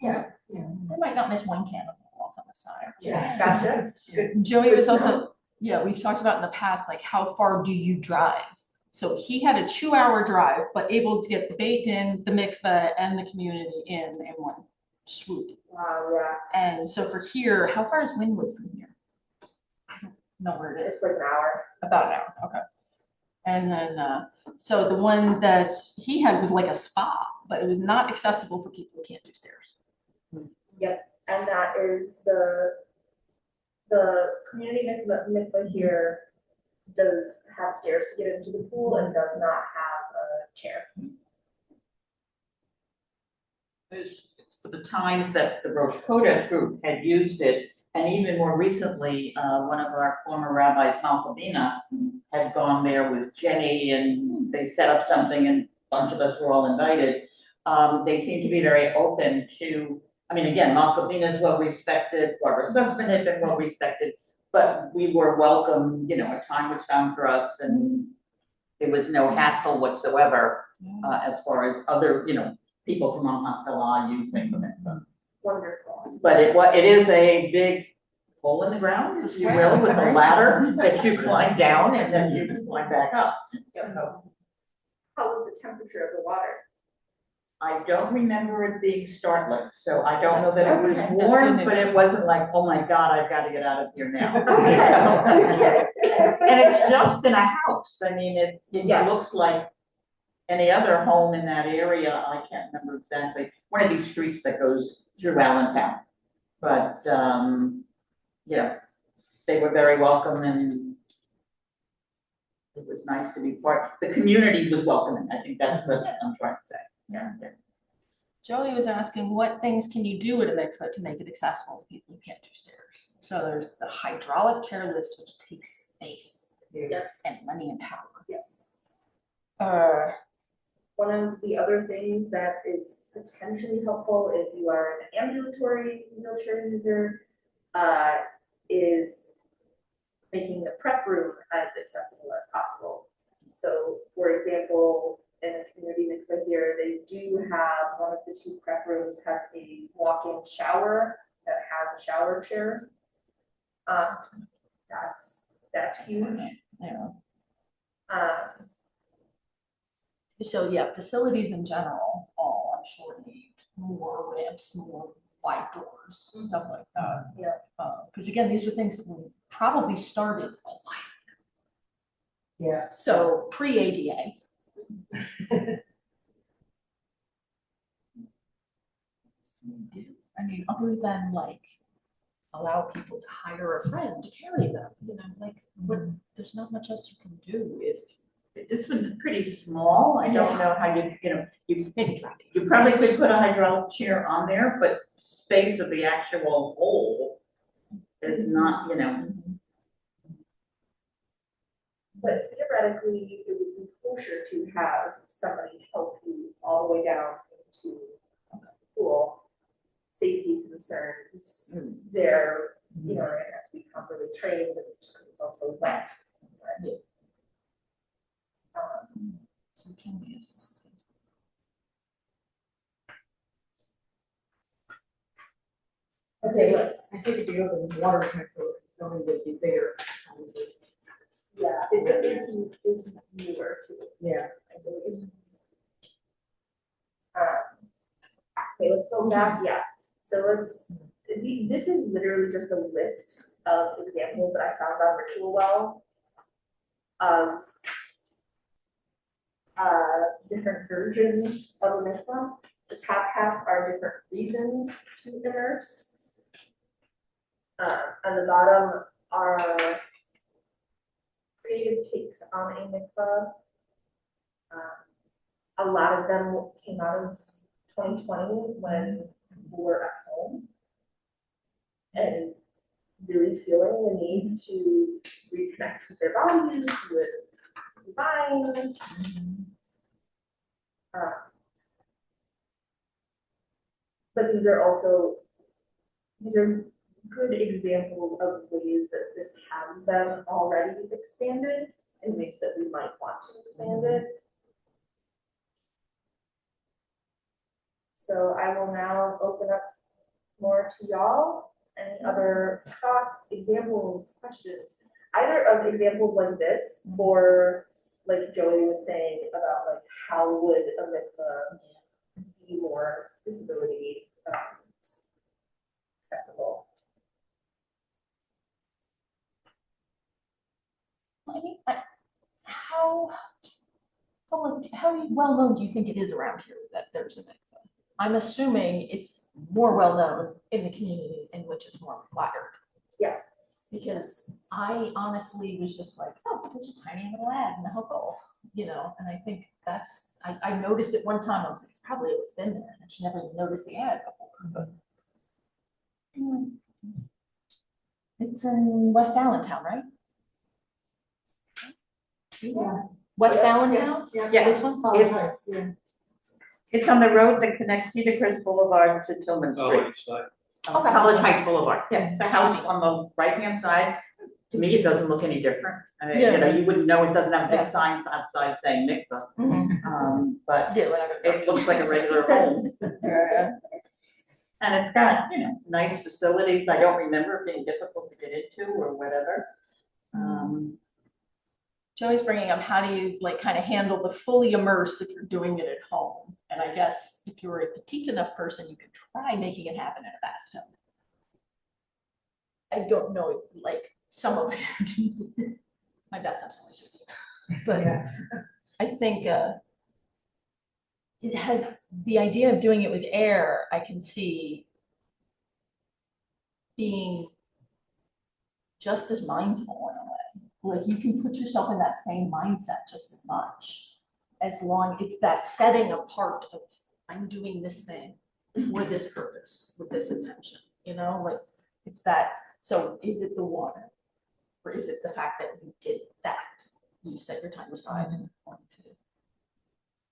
Yeah. They might not miss one cannonball off on the side. Yeah, gotcha. Joey was also, we've talked about in the past, like how far do you drive? So he had a 2-hour drive, but able to get the bait in, the mikveh, and the community in one swoop. Wow, yeah. And so for here, how far is Wynwood from here? I don't know where it is. It's like an hour. About an hour, okay. And then, so the one that he had was like a spa, but it was not accessible for people who can't do stairs. Yep, and that is the community mikvah here does have stairs to get into the pool and does not have a chair. It's for the times that the Rosh Kodesh group had used it, and even more recently, one of our former rabbis, Malcolmina, had gone there with Jenny, and they set up something, and a bunch of us were all invited. They seem to be very open to, I mean, again, Malcolmina is well respected, Barbara Sussman had been well respected, but we were welcome, a time was found for us, and there was no hassle whatsoever, as far as other, people from Haskalah using the mikvah. Wonderful. But it is a big hole in the ground, if you will, with a ladder that you climb down and then you climb back up. How was the temperature of the water? I don't remember it being startling, so I don't know that it was Okay. warm, but it wasn't like, oh my God, I've got to get out of here now. Okay. And it's just in a house, I mean, it Yes. looks like any other home in that area, I can't remember exactly, one of these streets that goes through Allentown. But, yeah, they were very welcome and it was nice to be part, the community was welcoming, I think that's what I'm trying to say, yeah. Joey was asking, what things can you do at a mikvah to make it accessible to people who can't do stairs? So there's the hydraulic chairlifts, which takes space Yes. and money and power. Yes. Uh, One of the other things that is potentially helpful if you are an ambulatory wheelchair user, is making the prep room as accessible as possible. So, for example, in the community mikvah here, they do have one of the 2 prep rooms has a walk-in shower that has a shower chair. That's huge. yeah. Um, So yeah, facilities in general, all I'm sure need more ramps, more wide doors, stuff like that. Yeah. Because again, these are things that we probably started a while. Yeah. So pre-ADA. I mean, other than like allow people to hire a friend to carry them, you know, like what, there's not much else you can do if This one's pretty small, I don't know how you maybe drop it. you probably could put a hydraulic chair on there, but space of the actual hole is not, But theoretically, it would be kosher to have somebody help you all the way down into the pool. Safety concerns, they're, they're gonna have to be properly trained, but just because it's also wet. Right? So can be assisted. Okay, let's, I take it the open water tank building would be bigger. yeah, it's newer too, Yeah. I believe. Okay, let's go back, yeah, so this is literally just a list of examples that I found on Ritual Well of different versions of a mikvah. The top half are different reasons to immerse. And the bottom are creative takes on a mikvah. A lot of them came out of 2020 when people were at home and really feeling the need to reconnect with their bodies, with divine. But these are good examples of ways that this has been already expanded in ways that we might want to expand it. So I will now open up more to y'all. Any other thoughts, examples, questions? Either of examples like this, or like Joey was saying about like how would a mikvah be more disability accessible? I mean, how well known do you think it is around here that there's a mikvah? I'm assuming it's more well known in the communities in which it's more required. Yeah. Because I honestly was just like, oh, there's a tiny little ad in the hotel, and I think I noticed it one time. I was like, it's probably always been there, and I just never noticed the ad before. But it's in West Allentown, right? Yeah. West Allentown? Yeah. This one? It's, yeah. It's on the road that connects Cedar Crest Boulevard to Tillman Oh, Street. it's like, Okay. College Heights Boulevard, yeah, the house on the right-hand side, to me, it doesn't look any different. I mean, Yeah. you wouldn't know, it doesn't have Yeah. big signs outside saying mikvah, but Yeah, whatever. it looks like a regular home. And it's got, nice facilities, I don't remember it being difficult to get into or whatever. Joey's bringing up, how do you kind of handle the fully immerse if you're doing it at home? And I guess if you're a petite enough person, you could try making it happen in a bathtub. I don't know, some of us are doing it. My Bethlehem's always with you. But Yeah. I think it has the idea of doing it with air, I can see being just as mindful in a way. Like you can put yourself in that same mindset just as much, as long it's that setting apart of I'm doing this thing for this purpose with this intention, you know, like it's that. So is it the water, or is it the fact that you did that? You set your time aside and wanted to.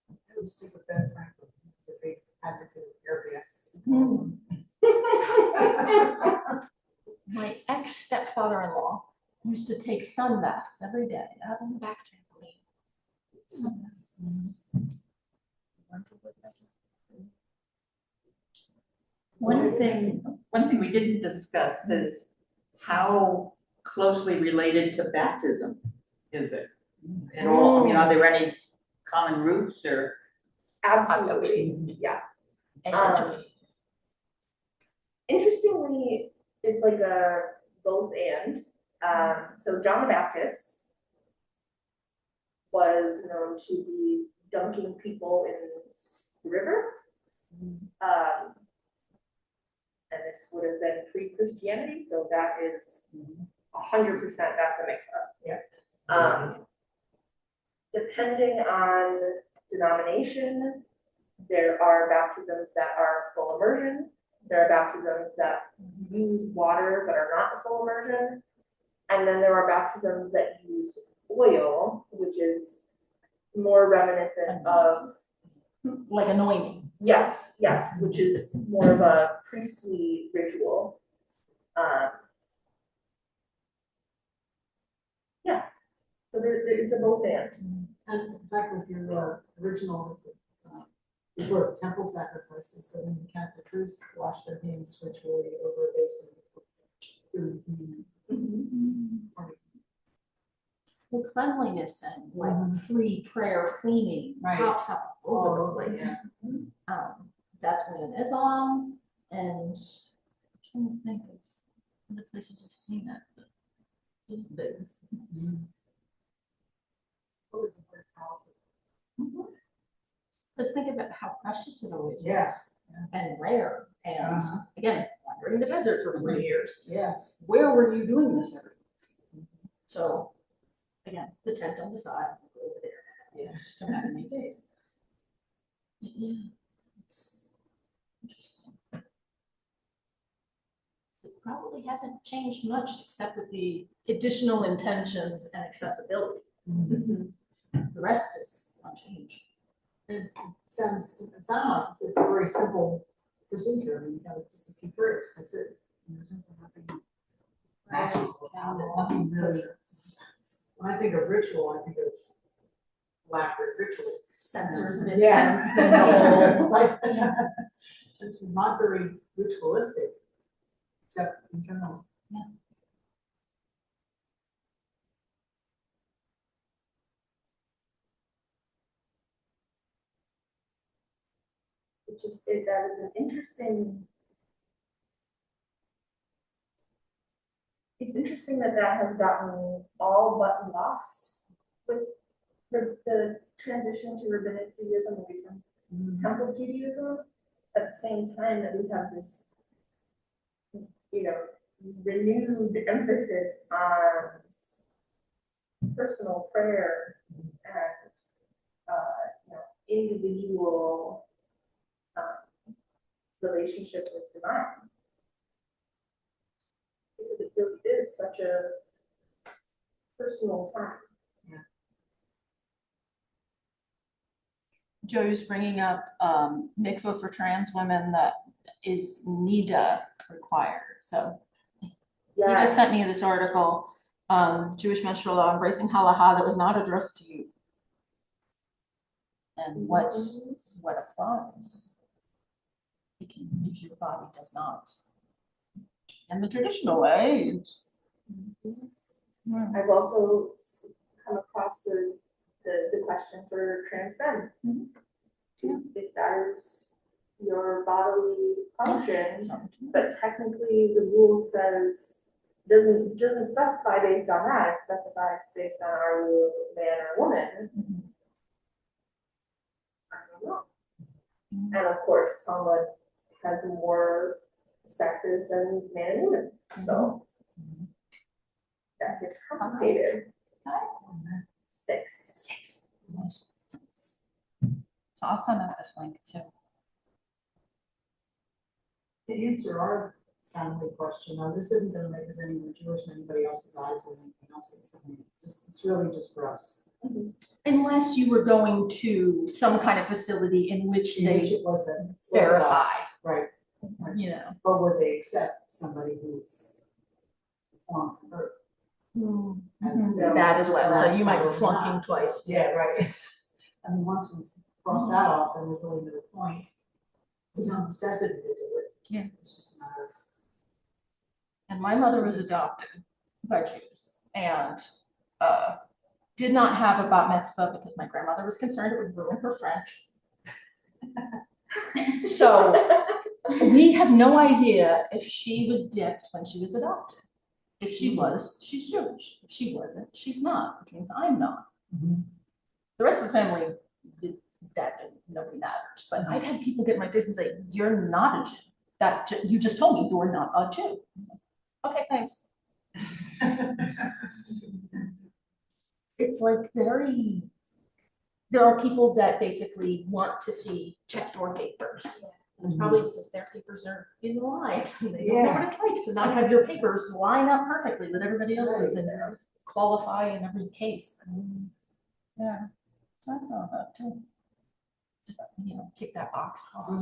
I would stick with Ben Franklin, he's a big advocate of airbags. My ex-stepfather-in-law used to take sun baths every day out on the back trampoline. Sun baths. One thing we didn't discuss is how closely related to baptism is it? And all, I mean, are there any common roots or? Absolutely, yeah. And Interestingly, it's like a both and. So John the Baptist was known to be dunking people in the river. And this would have been pre-Christianity, so that is 100% that's a mikvah. Yeah. Depending on denomination, there are baptisms that are full immersion. There are baptisms that use water but are not full immersion. And then there are baptisms that use oil, which is more reminiscent of, like anointing. yes, which is more of a priestly ritual. Yeah, so it's a both and. And in fact, with your original, before temple sacrifices, so when the Catholic priests wash their hands ritually over a basin during communion. Well, cleanliness and like pre-prayer cleaning Right. pops up all over the place. Definitely in Islam, and I'm trying to think of other places I've seen that. But those are big. Because think about how precious it always was. Yes. And rare. And again, wandering the desert for 40 years. Yes. Where were you doing this every month? So again, the tent on the side, go over there. Yeah, just come back in 8 days. Yeah, it's interesting. It probably hasn't changed much except with the additional intentions and accessibility. The rest is unchanged. It sounds like it's a very simple procedure. I mean, you have just a few prayers, that's it. Nothing magical, nothing really. When I think of ritual, I think of elaborate ritual. Sensors, Yeah. mid-sense, and the whole. It's like, it's not very ritualistic, except internally. Yeah. That is an interesting. It's interesting that has gotten all but lost with the transition to rabbinic Judaism away from temple Judaism. At the same time that we have this, renewed emphasis on personal prayer and individual relationship with divine, because it really is such a personal time. Joey's bringing up mikvah for trans women that is NIDA required. So he just sent me this article, Jewish menstrual law embracing halacha that was not addressed to you. And what applies if your body does not. And the traditional way. I've also come across the question for trans men. If that is your bodily function, but technically the rule says doesn't specify based on that, it specifies based on are you a man or a woman? I don't know. And of course, Talmud has more sexes than man and woman, so that gets complicated. 6. So I'll send out this link too. To answer our family question, now this isn't gonna make us any more Jewish in anybody else's eyes or anything else, it's really just for us. Unless you were going to some kind of facility in which In which they, it was the verify. Right, you know. or would they accept somebody who's formed or That as well, so you might be flunking not. twice. Yeah, right. I mean, once we cross that off, then there's really no point. There's no necessity to do it. Yeah. It's just a matter of. And my mother was adopted by Jews and did not have a bat mitzvah because my grandmother was concerned it would ruin her French. So we have no idea if she was dipped when she was adopted. If she was, she's Jewish. If she wasn't, she's not, which means I'm not. The rest of the family, nobody matters. But I've had people get in my face and say, "You're not a Jew. You just told me you're not a Jew." Okay, thanks. It's like there are people that basically want to see check your papers. It's probably because their papers are in line. They don't know what it's like to not have your papers line up perfectly with everybody else's and qualify in every case. Yeah, so I don't know about too. Just, tick that box off.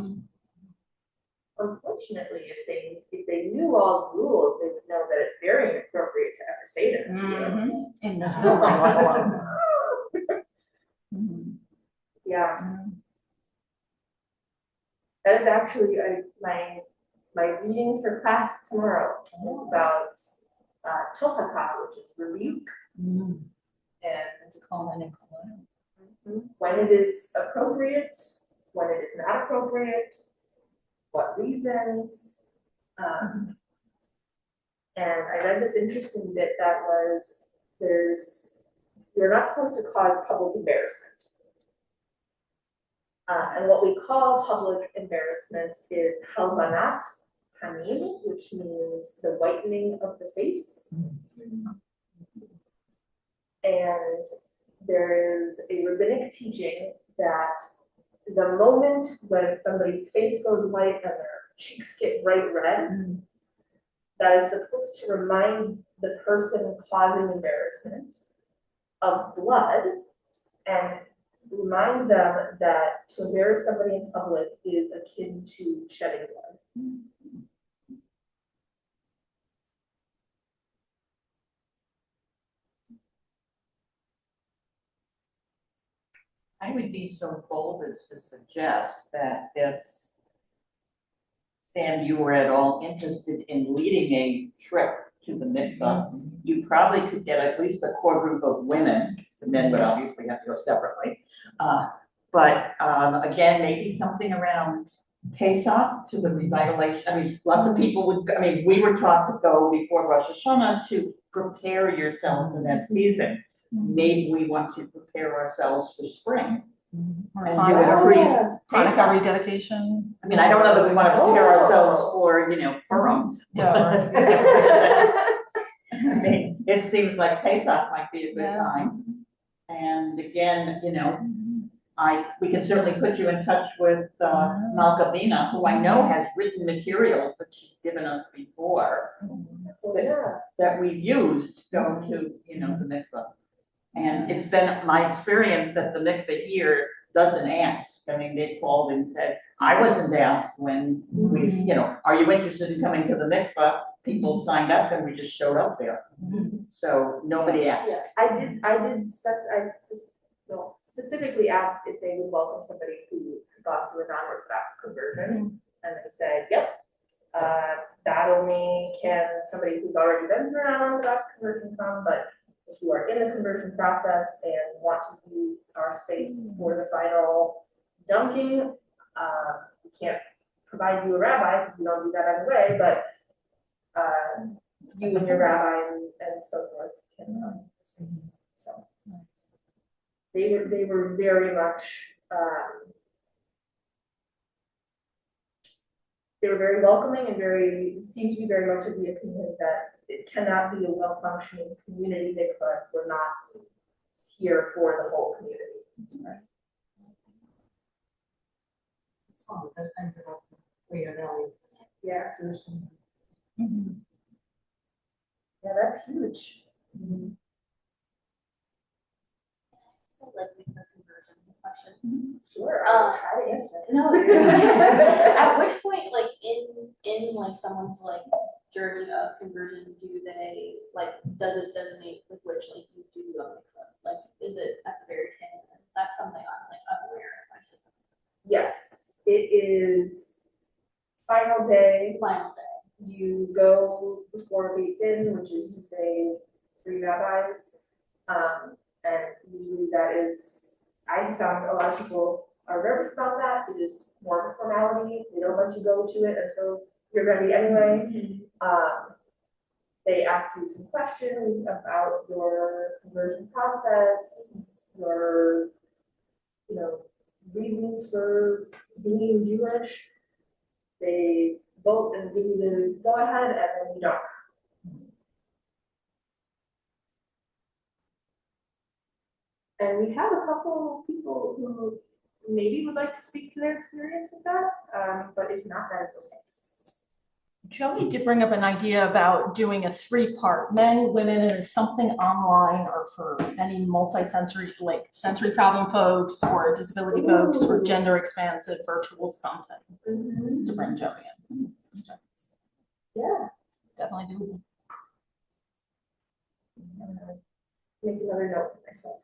Unfortunately, if they knew all the rules, they would know that it's very inappropriate to ever say them to you. In the silver one. Yeah. That is actually my reading for class tomorrow is about tochaka, which is rebuke, and Call that in. when it is appropriate, when it is not appropriate, what reasons. And I read this interesting bit that was you're not supposed to cause public embarrassment. And what we call public embarrassment is halvanat panim, which means the whitening of the face. And there is a rabbinic teaching that the moment when somebody's face goes white and their cheeks get bright red, that is supposed to remind the person causing embarrassment of blood and remind them that to embarrass somebody in public is akin to shedding blood. I would be so bold as to suggest that if, Sam, you were at all interested in leading a trip to the mikvah, you probably could get at least a core group of women. The men would obviously have to go separately. But again, maybe something around Pesach to the revitalization. I mean, lots of people would, we were taught to go before Rosh Hashanah to prepare yourself for that season. Maybe we want to prepare ourselves for spring. Or And do it a pre- Hanukkah rededication. I mean, I don't know that we want to prepare ourselves for, Purim. Yeah. I mean, it seems like Pesach might be a good time. And again, we can certainly put you in touch with Malka Bina, who I know has written materials that she's given us before that we've used to go to, the mikvah. And it's been my experience that the mikvah here doesn't ask. I mean, they called and said, I wasn't asked when we, are you interested in coming to the mikvah? People signed up and we just showed up there. So nobody asked. Yeah, I specifically asked if they would welcome somebody who had gone through a non-Orthodox conversion, and they said, yep. Not only can somebody who's already been through a non-Orthodox conversion come, but if you are in the conversion process and want to use our space for the final dunking, we can't provide you a rabbi because we don't do that anyway, but you and your rabbi and so forth can, so. They were very much, they were very welcoming and seemed to be very much of the opinion that it cannot be a well-functioning community mikvah if we're not here for the whole community. It's one of the best things about Allie. Yeah, Mhm. yeah, that's huge. So like make the conversion question. Sure, I'll try to answer. No, you're at which point, like in like someone's like journey of conversion, do they like does it designate with which like you do a mikvah? Like is it at the very tail end? That's something I'm like unaware of myself. Yes, it is final day. Final day. You go before Beit Din, which is to say 3 rabbis. And usually that is, I found a lot of people are nervous about that. It is more of a formality. They don't let you go to it until you're ready anyway. They ask you some questions about your conversion process, your, reasons for being Jewish. They vote and give you the go ahead, and then you don't. And we have a couple people who maybe would like to speak to their experience with that, but if not, that is okay. Joey did bring up an idea about doing a 3-part, men, women, and something online or for any multi-sensory, like sensory problem folks or disability folks or gender expansive virtual something to bring Joey in. Yeah. Definitely doable. Make another note for myself.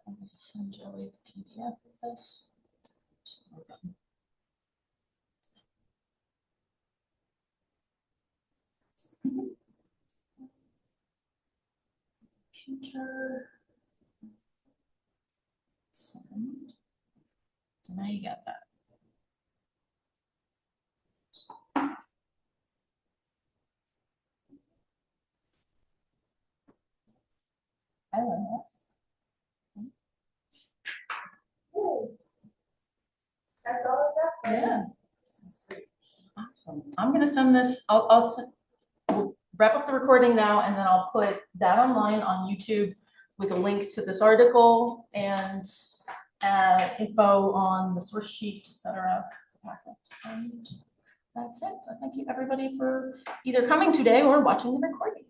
I'm gonna send Joey the PDF of this. Computer. Send. So now you got that. I don't know. That's all I got. Yeah. Awesome. I'm gonna send this, we'll wrap up the recording now and then I'll put that online on YouTube with a link to this article and info on the source sheet, etc. And that's it. So thank you everybody for either coming today or watching the recording.